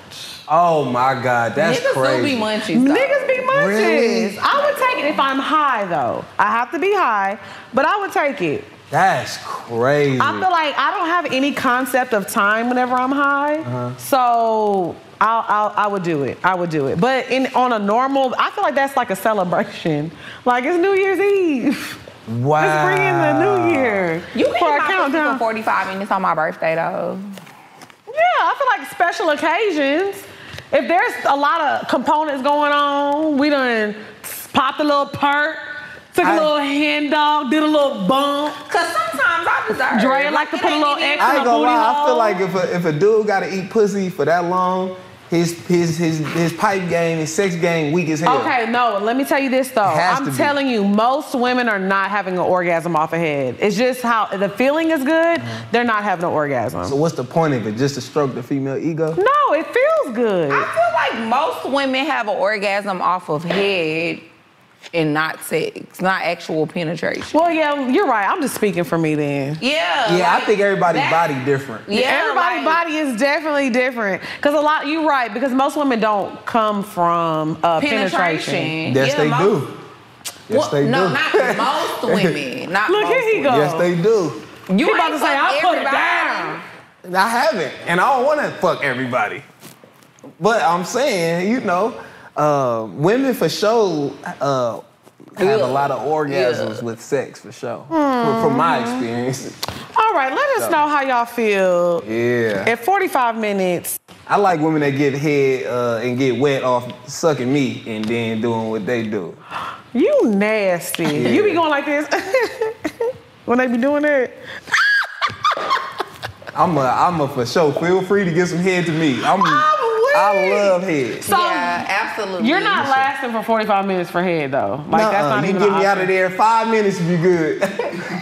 [SPEAKER 3] Oh my God, that's
[SPEAKER 2] crazy. Niggas do be munchies, though.
[SPEAKER 1] Niggas be munchies.
[SPEAKER 3] Really?
[SPEAKER 1] I would take it if I'm high, though. I have to be high, but I would take it.
[SPEAKER 3] That's crazy.
[SPEAKER 1] I feel like I don't have any concept of time whenever I'm high. So I would do it. But on a normal, I feel like that's like a celebration. Like it's New Year's Eve.
[SPEAKER 3] Wow.
[SPEAKER 1] Let's bring in the New Year.
[SPEAKER 2] You can eat my pussy for 45 minutes on my birthday, though.
[SPEAKER 1] Yeah, I feel like special occasions. If there's a lot of components going on, we done popped a little perk. Took a little hen dog, did a little bump.
[SPEAKER 2] Cause sometimes I deserve.
[SPEAKER 1] Dre like to put a little X
[SPEAKER 3] I
[SPEAKER 1] in
[SPEAKER 3] ain't
[SPEAKER 1] a
[SPEAKER 3] gonna
[SPEAKER 1] booty
[SPEAKER 3] lie.
[SPEAKER 1] hole.
[SPEAKER 3] I feel like if a dude gotta eat pussy for that long, his pipe game, his sex game weak as hell.
[SPEAKER 1] Okay, no, let me tell you this though. I'm telling you, most women are not having an orgasm off a head. It's just how the feeling is good, they're not having an orgasm.
[SPEAKER 3] So what's the point of it? Just to stroke the female ego?
[SPEAKER 1] No, it feels good.
[SPEAKER 2] I feel like most women have an orgasm off of head and not sex, not actual penetration.
[SPEAKER 1] Well, yeah, you're right. I'm just speaking for me then.
[SPEAKER 2] Yeah.
[SPEAKER 3] Yeah, I think everybody's body different.
[SPEAKER 1] Yeah, everybody's body is definitely different. Because you're right, because most women don't come from penetration.
[SPEAKER 3] Yes, they do. Yes, they do.
[SPEAKER 2] No, not most women. Not
[SPEAKER 1] Look,
[SPEAKER 2] most
[SPEAKER 1] here he goes.
[SPEAKER 3] Yes, they do.
[SPEAKER 1] You about to say, I'll put it down.
[SPEAKER 3] I haven't, and I don't want to fuck everybody. But I'm saying, women for sure have a lot of orgasms with sex for sure. From my experience.
[SPEAKER 1] All right, let us know how y'all feel.
[SPEAKER 3] Yeah.
[SPEAKER 1] At 45 minutes.
[SPEAKER 3] I like women that get head and get wet off sucking me and then doing what they do.
[SPEAKER 1] You nasty.
[SPEAKER 3] Yeah.
[SPEAKER 1] You be going like this when they be doing that.
[SPEAKER 3] I'm a for sure. Feel free to get some head to me. I love head.
[SPEAKER 2] So, yeah, absolutely.
[SPEAKER 1] You're not lasting for 45 minutes for head though. Like that's not even.
[SPEAKER 3] You get me out of there 5 minutes if you good.
[SPEAKER 1] 5 minutes?
[SPEAKER 3] 5.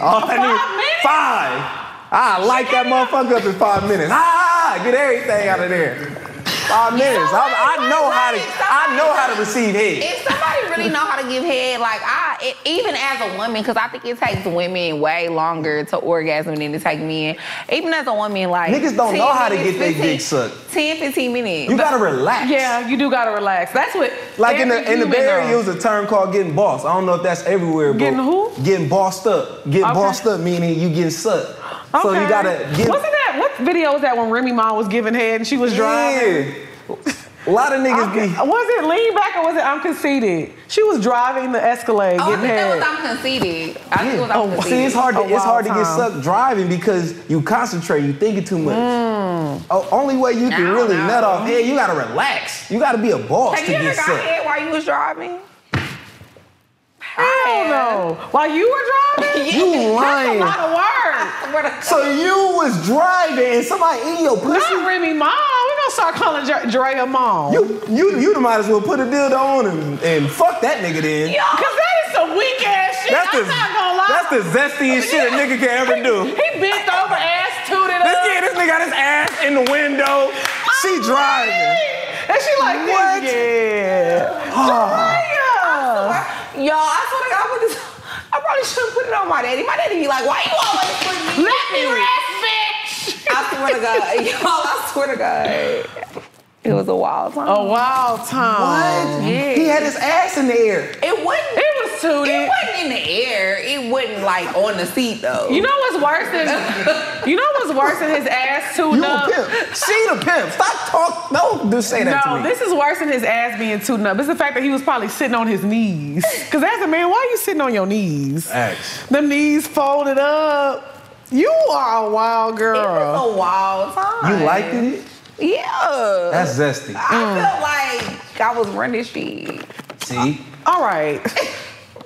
[SPEAKER 3] I light that motherfucker up in 5 minutes. Get everything out of there. 5 minutes. I know how to receive head.
[SPEAKER 2] If somebody really know how to give head, like even as a woman, because I think it takes women way longer to orgasm than it takes men. Even as a woman, like
[SPEAKER 3] niggas don't know how to get their dick sucked.
[SPEAKER 2] 10, 15 minutes.
[SPEAKER 3] You gotta relax.
[SPEAKER 1] Yeah, you do gotta relax. That's what.
[SPEAKER 3] Like in the Bay Area, it was a term called getting bossed. I don't know if that's everywhere, but
[SPEAKER 1] getting who?
[SPEAKER 3] Getting bossed up. Getting bossed up meaning you getting sucked. Okay. So you gotta get.
[SPEAKER 1] Wasn't that what video was that when Remy Ma was giving head and she was driving?
[SPEAKER 3] Yeah. A lot of niggas be.
[SPEAKER 1] Was it lean back or was it I'm conceited? She was driving the Escalade.
[SPEAKER 2] I think it was I'm conceited. I think it was I'm conceited.
[SPEAKER 3] See, it's hard to get sucked driving because you concentrate, you thinking too much. Only way you can really nut off head, you gotta relax. You gotta be a boss to get sucked.
[SPEAKER 2] Have you ever got head while you was driving?
[SPEAKER 1] Hell no. While you were driving?
[SPEAKER 3] You lying.
[SPEAKER 1] That's a lot of work.
[SPEAKER 3] So you was driving and somebody in your pussy?
[SPEAKER 1] Not Remy mom. We gonna start calling Drea mom.
[SPEAKER 3] You might as well put a dildo on and fuck that nigga then.
[SPEAKER 1] Yo, cause that is some weak ass shit. I'm not gonna lie.
[SPEAKER 3] That's the zestiest shit a nigga can ever do.
[SPEAKER 1] He bent over, ass tooted up.
[SPEAKER 3] This nigga got his ass in the window. She driving.
[SPEAKER 1] And she like,
[SPEAKER 3] what?
[SPEAKER 1] Yeah.
[SPEAKER 2] Yo, I swear to God, I probably shouldn't put it on my daddy. My daddy be like, why you always putting me?
[SPEAKER 1] Let me rest, bitch.
[SPEAKER 2] I swear to God. Y'all, I swear to God. It was a wild time.
[SPEAKER 1] A wild time.
[SPEAKER 3] What?
[SPEAKER 1] Yeah.
[SPEAKER 3] He had his ass in the air.
[SPEAKER 2] It wasn't.
[SPEAKER 1] It was tooted.
[SPEAKER 2] It wasn't in the air. It wasn't like on the seat though.
[SPEAKER 1] You know what's worse than his ass tooted up?
[SPEAKER 3] You a pimp. She the pimp. Stop talking. Don't just say that to me.
[SPEAKER 1] No, this is worse than his ass being tooted up. It's the fact that he was probably sitting on his knees. Cause as a man, why are you sitting on your knees?
[SPEAKER 3] Thanks.
[SPEAKER 1] Them knees folded up. You are a wild girl.
[SPEAKER 2] It was a wild time.
[SPEAKER 3] You liked it?
[SPEAKER 2] Yeah.
[SPEAKER 3] That's zesty.
[SPEAKER 2] I felt like I was running shit.
[SPEAKER 3] See?
[SPEAKER 1] All right.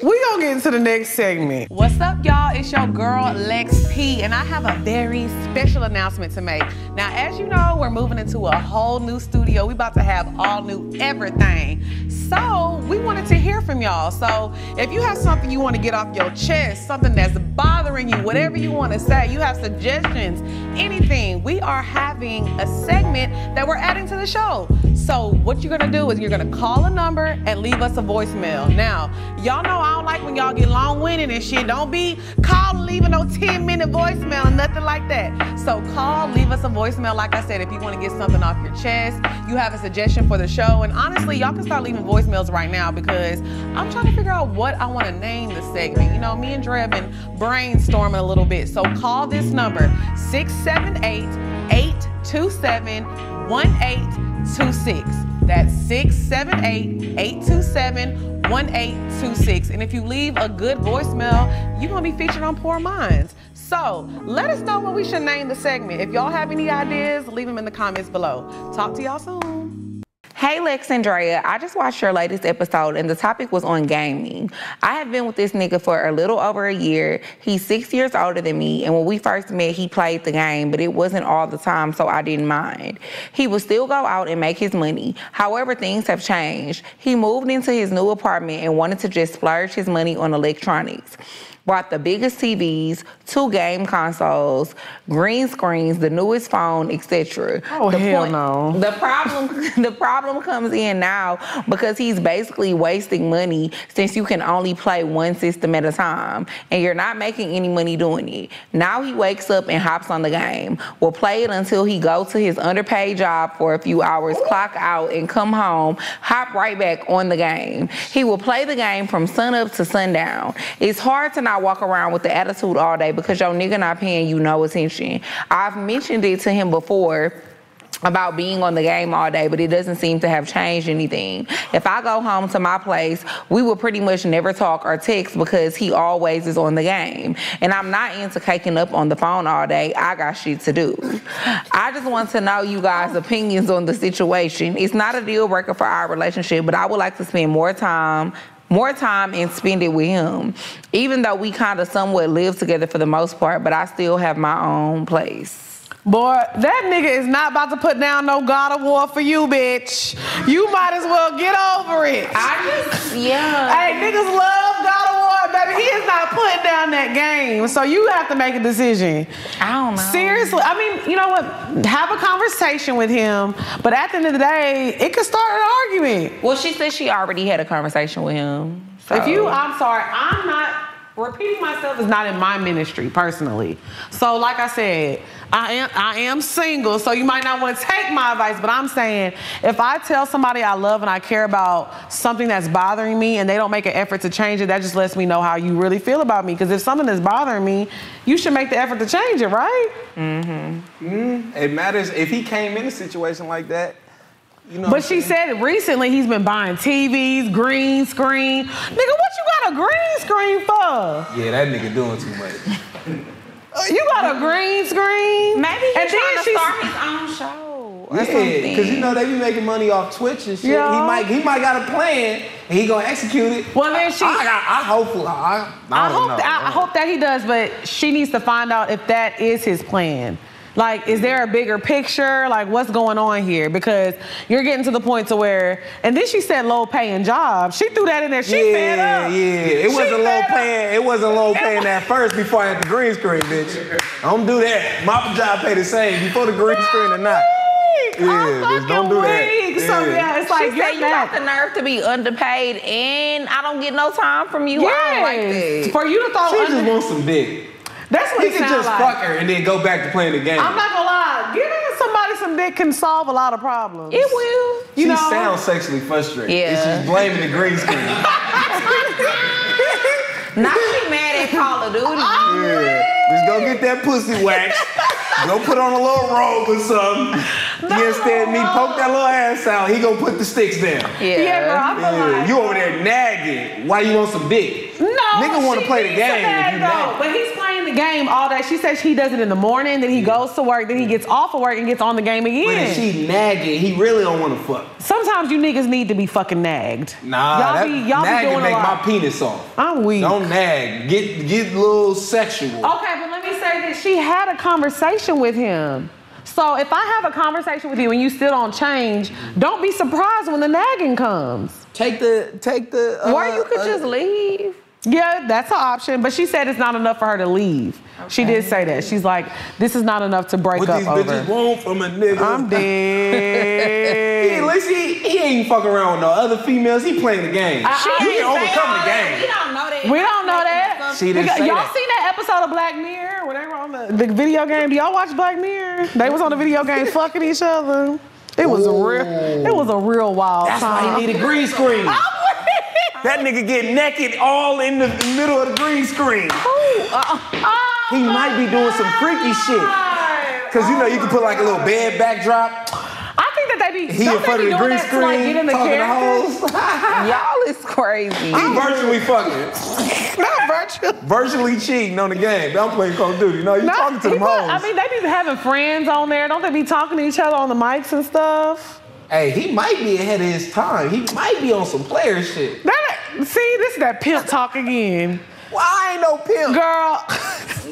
[SPEAKER 1] We gonna get into the next segment. What's up, y'all? It's your girl, Lex P, and I have a very special announcement to make. Now, as you know, we're moving into a whole new studio. We about to have all new everything. So, we wanted to hear from y'all. So, if you have something you want to get off your chest, something that's bothering you, whatever you want to say, you have suggestions, anything, we are having a segment that we're adding to the show. So, what you're gonna do is you're gonna call a number and leave us a voicemail. Now, y'all know I don't like when y'all get long-winded and shit. Don't be calling, leaving no 10-minute voicemail or nothing like that. So call, leave us a voicemail. Like I said, if you want to get something off your chest, you have a suggestion for the show. And honestly, y'all can start leaving voicemails right now because I'm trying to figure out what I want to name the segment. You know, me and Dre have been brainstorming a little bit. So call this number, 678-827-1826. That's 678-827-1826. And if you leave a good voicemail, you're gonna be featured on Poor Minds. So let us know what we should name the segment. If y'all have any ideas, leave them in the comments below. Talk to y'all soon.
[SPEAKER 2] Hey Lex and Drea, I just watched your latest episode and the topic was on gaming. I have been with this nigga for a little over a year. He's 6 years older than me, and when we first met, he played the game, but it wasn't all the time, so I didn't mind. He would still go out and make his money. However, things have changed. He moved into his new apartment and wanted to just splurge his money on electronics. Bought the biggest TVs, 2 game consoles, green screens, the newest phone, etc.
[SPEAKER 1] Oh, hell no.
[SPEAKER 2] The problem comes in now because he's basically wasting money since you can only play one system at a time and you're not making any money doing it. Now he wakes up and hops on the game. Will play it until he goes to his underpaid job for a few hours, clock out and come home, hop right back on the game. He will play the game from sunup to sundown. It's hard to not walk around with the attitude all day because your nigga not paying you no attention. I've mentioned it to him before about being on the game all day, but it doesn't seem to have changed anything. If I go home to my place, we will pretty much never talk or text because he always is on the game. And I'm not into caking up on the phone all day. I got shit to do. I just want to know you guys' opinions on the situation. It's not a deal breaker for our relationship, but I would like to spend more time and spend it with him. Even though we kind of somewhat live together for the most part, but I still have my own place.
[SPEAKER 1] Boy, that nigga is not about to put down no God of War for you, bitch. You might as well get over it. Hey, niggas love God of War, baby. He is not putting down that game. So you have to make a decision.
[SPEAKER 2] I don't know.
[SPEAKER 1] Seriously, I mean, you know what? Have a conversation with him, but at the end of the day, it could start an argument.
[SPEAKER 2] Well, she said she already had a conversation with him. So.
[SPEAKER 1] I'm sorry, I'm not, repeating myself is not in my ministry personally. So like I said, I am single, so you might not want to take my advice, but I'm saying if I tell somebody I love and I care about something that's bothering me and they don't make an effort to change it, that just lets me know how you really feel about me. Because if something is bothering me, you should make the effort to change it, right?
[SPEAKER 3] It matters if he came in a situation like that. You know
[SPEAKER 1] but she said recently he's been buying TVs, green screen. Nigga, what you got a green screen for?
[SPEAKER 3] Yeah, that nigga doing too much.
[SPEAKER 1] You got a green screen?
[SPEAKER 2] Maybe he's trying to start his own show.
[SPEAKER 3] Yeah, because you know they be making money off Twitch and shit. Yeah. He might got a plan and he gonna execute it.
[SPEAKER 1] Well, then
[SPEAKER 3] I
[SPEAKER 1] hope that he does, but she needs to find out if that is his plan. Like, is there a bigger picture? Like, what's going on here? Because you're getting to the point to where, and then she said low paying job. She threw that in there. She fed up.
[SPEAKER 3] Yeah, it wasn't low paying. It wasn't low paying at first before I had the green screen, bitch. Don't do that. My job pay the same before the green screen or not. Yeah, bitch, don't do that.
[SPEAKER 1] So yeah, it's like
[SPEAKER 2] you got the nerve to be underpaid, and I don't get no time from you. I don't like that.
[SPEAKER 1] For you to throw,
[SPEAKER 3] she just wants some dick.
[SPEAKER 1] That's what
[SPEAKER 3] he can just fuck her and then go back to playing the game.
[SPEAKER 1] I'm not gonna lie, giving somebody some dick can solve a lot of problems.
[SPEAKER 2] It will.
[SPEAKER 3] She sounds sexually frustrated. Yeah. And she's blaming the green screen.
[SPEAKER 2] Now she mad at Call of Duty.
[SPEAKER 3] Yeah. Just go get that pussy waxed. Go put on a little robe or something. You understand me? Poke that little ass out. He gonna put the sticks down.
[SPEAKER 1] Yeah, bro. I feel like
[SPEAKER 3] you over there nagging. Why you want some dick?
[SPEAKER 1] No,
[SPEAKER 3] nigga want to play the game.
[SPEAKER 1] But he's playing the game all day. She says he does it in the morning, then he goes to work, then he gets off of work and gets on the game again.
[SPEAKER 3] But if she nagging, he really don't want to fuck.
[SPEAKER 1] Sometimes you niggas need to be fucking nagged.
[SPEAKER 3] Nah, y'all be doing make my penis off.
[SPEAKER 1] I'm weak.
[SPEAKER 3] Don't nag. Get a little sexual.
[SPEAKER 1] Okay, but let me say that she had a conversation with him. So if I have a conversation with you and you still don't change, don't be surprised when the nagging comes.
[SPEAKER 3] Take the.
[SPEAKER 2] Or you could just leave.
[SPEAKER 1] Yeah, that's an option. But she said it's not enough for her to leave. Okay. She did say that. She's like, this is not enough to break up over.
[SPEAKER 3] What these bitches want from a nigga.
[SPEAKER 1] I'm dead.
[SPEAKER 3] He ain't fucking around with no other females. He playing the game. He can overcome the game.
[SPEAKER 2] We don't know that.
[SPEAKER 1] We don't know that.
[SPEAKER 3] She didn't say
[SPEAKER 1] y'all seen that episode of Black Mirror where they were on the video game? Do y'all watch Black Mirror? They was on the video game fucking each other. It was a real wild time.
[SPEAKER 3] That's why he needed green screen. That nigga get naked all in the middle of the green screen. He might be doing some freaky shit. Cause you know you can put like a little bed backdrop.
[SPEAKER 1] I think that they be
[SPEAKER 3] in front of the green screen,
[SPEAKER 1] like, get in the
[SPEAKER 3] talking to hoes.
[SPEAKER 2] Y'all is crazy.
[SPEAKER 3] He virtually fucking.
[SPEAKER 1] Not virtual.
[SPEAKER 3] Virtually cheating on the game. I'm playing Call of Duty. No, you talking to them hoes.
[SPEAKER 1] I mean, they be having friends on there. Don't they be talking to each other on the mics and stuff?
[SPEAKER 3] Hey, he might be ahead of his time. He might be on some player shit.
[SPEAKER 1] See, this is that pimp talk again.
[SPEAKER 3] Well, I ain't no pimp.
[SPEAKER 1] Girl.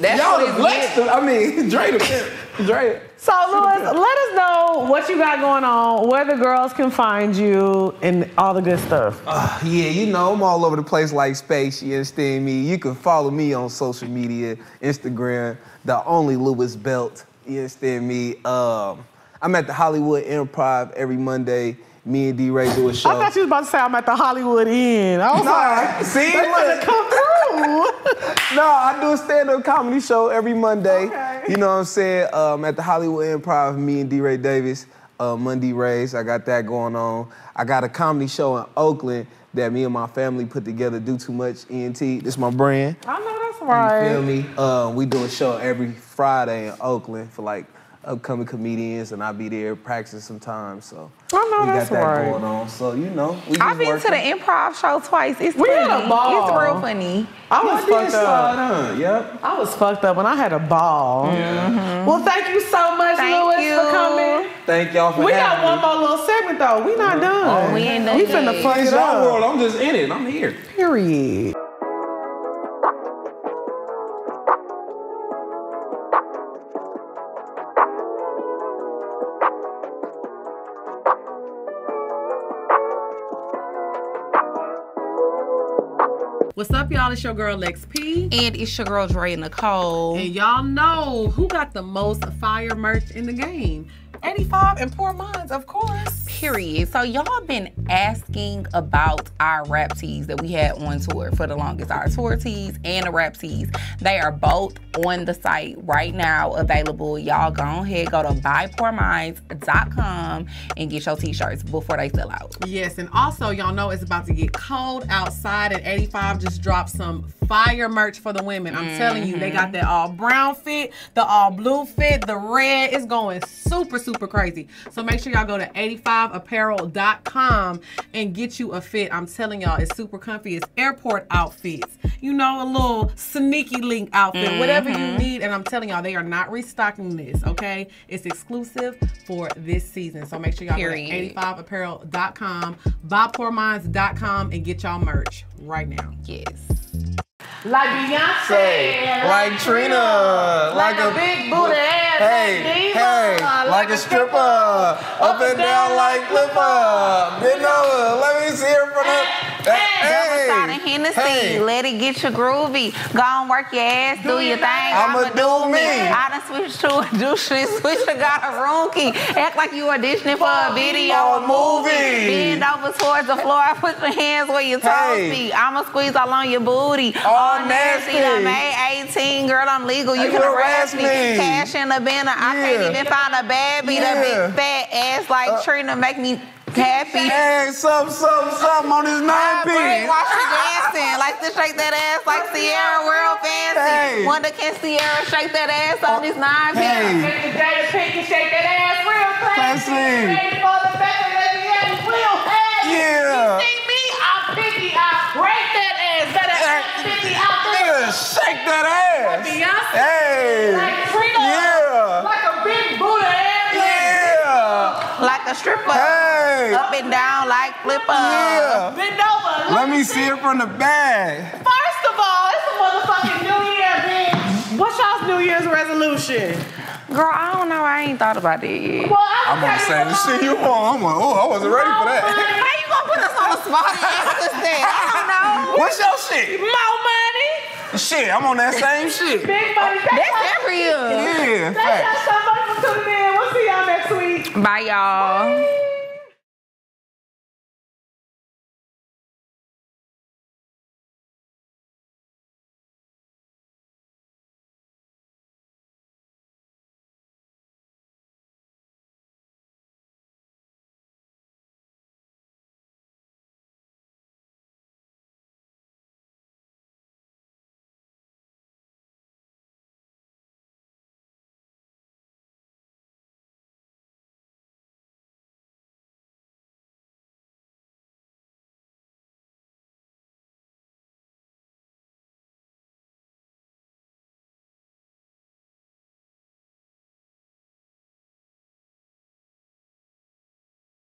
[SPEAKER 2] That's
[SPEAKER 3] y'all the blessed. I mean, Dre the pimp. Dre.
[SPEAKER 1] So, Louis, let us know what you got going on, where the girls can find you, and all the good stuff.
[SPEAKER 3] Yeah, you know, I'm all over the place like space. You understand me? You can follow me on social media, Instagram, the only Louis Belt. You understand me? I'm at the Hollywood Improv every Monday. Me and D-Ray do a show.
[SPEAKER 1] I thought you was about to say I'm at the Hollywood Inn. I was like,
[SPEAKER 3] see,
[SPEAKER 1] they gonna come through.
[SPEAKER 3] No, I do a stand-up comedy show every Monday.
[SPEAKER 1] Okay.
[SPEAKER 3] You know what I'm saying? At the Hollywood Improv, me and D-Ray Davis, Monday Rays. I got that going on. I got a comedy show in Oakland that me and my family put together, Do Too Much ENT. This is my brand.
[SPEAKER 1] I know that's right.
[SPEAKER 3] You feel me? We do a show every Friday in Oakland for like upcoming comedians, and I'll be there practicing sometimes. So
[SPEAKER 1] I know
[SPEAKER 3] we
[SPEAKER 1] that's
[SPEAKER 3] got that
[SPEAKER 1] right.
[SPEAKER 3] going on. So you know, we
[SPEAKER 2] I've been to the improv show twice. It's
[SPEAKER 1] we
[SPEAKER 2] funny.
[SPEAKER 1] had a ball.
[SPEAKER 2] It's real funny.
[SPEAKER 1] I was fucked up.
[SPEAKER 3] Yep.
[SPEAKER 1] I was fucked up and I had a ball.
[SPEAKER 3] Mm-hmm.
[SPEAKER 1] Well, thank you so much, Louis, for coming.
[SPEAKER 3] Thank y'all for having me.
[SPEAKER 1] We got one more little segment though. We not done.
[SPEAKER 2] Oh, we ain't done.
[SPEAKER 1] We finna fuck it up.
[SPEAKER 3] World, I'm just in it. I'm here.
[SPEAKER 1] Period. What's up, y'all? It's your girl, XP.
[SPEAKER 2] And it's your girl, Dre Nicole.
[SPEAKER 1] And y'all know who got the most fire merch in the game. 85 and Poor Minds, of course.
[SPEAKER 2] Period. So y'all been asking about our rap tees that we had on tour for the longest. Our tour tees and the rap tees. They are both on the site right now available. Y'all go ahead, go to buypoorminds.com and get your t-shirts before they sell out.
[SPEAKER 1] Yes, and also y'all know it's about to get cold outside, and 85 just dropped some fire merch for the women. I'm telling you, they got that all brown fit, the all blue fit, the red. It's going super, super crazy. So make sure y'all go to 85 85apparel.com and get you a fit. I'm telling y'all, it's super comfy. It's airport outfits. You know, a little sneaky link outfit, whatever you need. And I'm telling y'all, they are not restocking this, okay? It's exclusive for this season. So make sure y'all go to 85apparel.com, bobpoorminds.com, and get y'all merch right now.
[SPEAKER 2] Yes.
[SPEAKER 1] Like Beyonce,
[SPEAKER 3] like Trina,
[SPEAKER 1] like a big booty ass,
[SPEAKER 3] hey, like a stripper, up and down like flipper, bend over, let me see her from the.
[SPEAKER 2] Double shot of Hennessy, let it get you groovy. Go and work your ass, do your thing.
[SPEAKER 3] I'ma do me.
[SPEAKER 2] I done switched to a douche, got a room key. Act like you auditioning for a video or movie. Bend over towards the floor, put your hands where your toes be. I'ma squeeze all on your booty.
[SPEAKER 3] All nasty.
[SPEAKER 2] I'm May 18, girl, I'm legal. You can harass me. Cash in the banner. I can't even find a bad beat. A big fat ass like Trina make me happy.
[SPEAKER 3] Hey, something on this 9-piece.
[SPEAKER 2] Watch her dancing. Like to shake that ass like Sierra, real fancy.
[SPEAKER 3] Hey.
[SPEAKER 2] Wonder can Sierra shake that ass on this 9-piece?
[SPEAKER 1] Make the Jada Pinkett shake that ass real classy. Ready for the back of the ass real fast.
[SPEAKER 3] Yeah.
[SPEAKER 1] You see me? I'm picky. I break that ass. Better ass picky out there.
[SPEAKER 3] Shake that ass.
[SPEAKER 1] Like Beyonce.
[SPEAKER 3] Hey.
[SPEAKER 1] Like Trina.
[SPEAKER 3] Yeah.
[SPEAKER 1] Like a big booty ass.
[SPEAKER 3] Yeah.
[SPEAKER 2] Like a stripper.
[SPEAKER 3] Hey.
[SPEAKER 2] Up and down like flipper.
[SPEAKER 3] Yeah.
[SPEAKER 1] Bend over.
[SPEAKER 3] Let me see it from the back.
[SPEAKER 1] First of all, it's a motherfucking New Year, bitch. What's y'all's New Year's resolution?
[SPEAKER 2] Girl, I don't know. I ain't thought about that yet.
[SPEAKER 1] Well,
[SPEAKER 3] I'm on the same shit you on. I wasn't ready for that.
[SPEAKER 2] How you gonna put us on the spot and ask us that? I don't know.
[SPEAKER 3] What's your shit?
[SPEAKER 1] More money.
[SPEAKER 3] Shit, I'm on that same shit.
[SPEAKER 1] Big money.
[SPEAKER 2] That's every year.
[SPEAKER 3] Yeah,
[SPEAKER 1] Thank y'all so much for tuning in. We'll see y'all next week.
[SPEAKER 2] Bye, y'all.
[SPEAKER 1] Bye.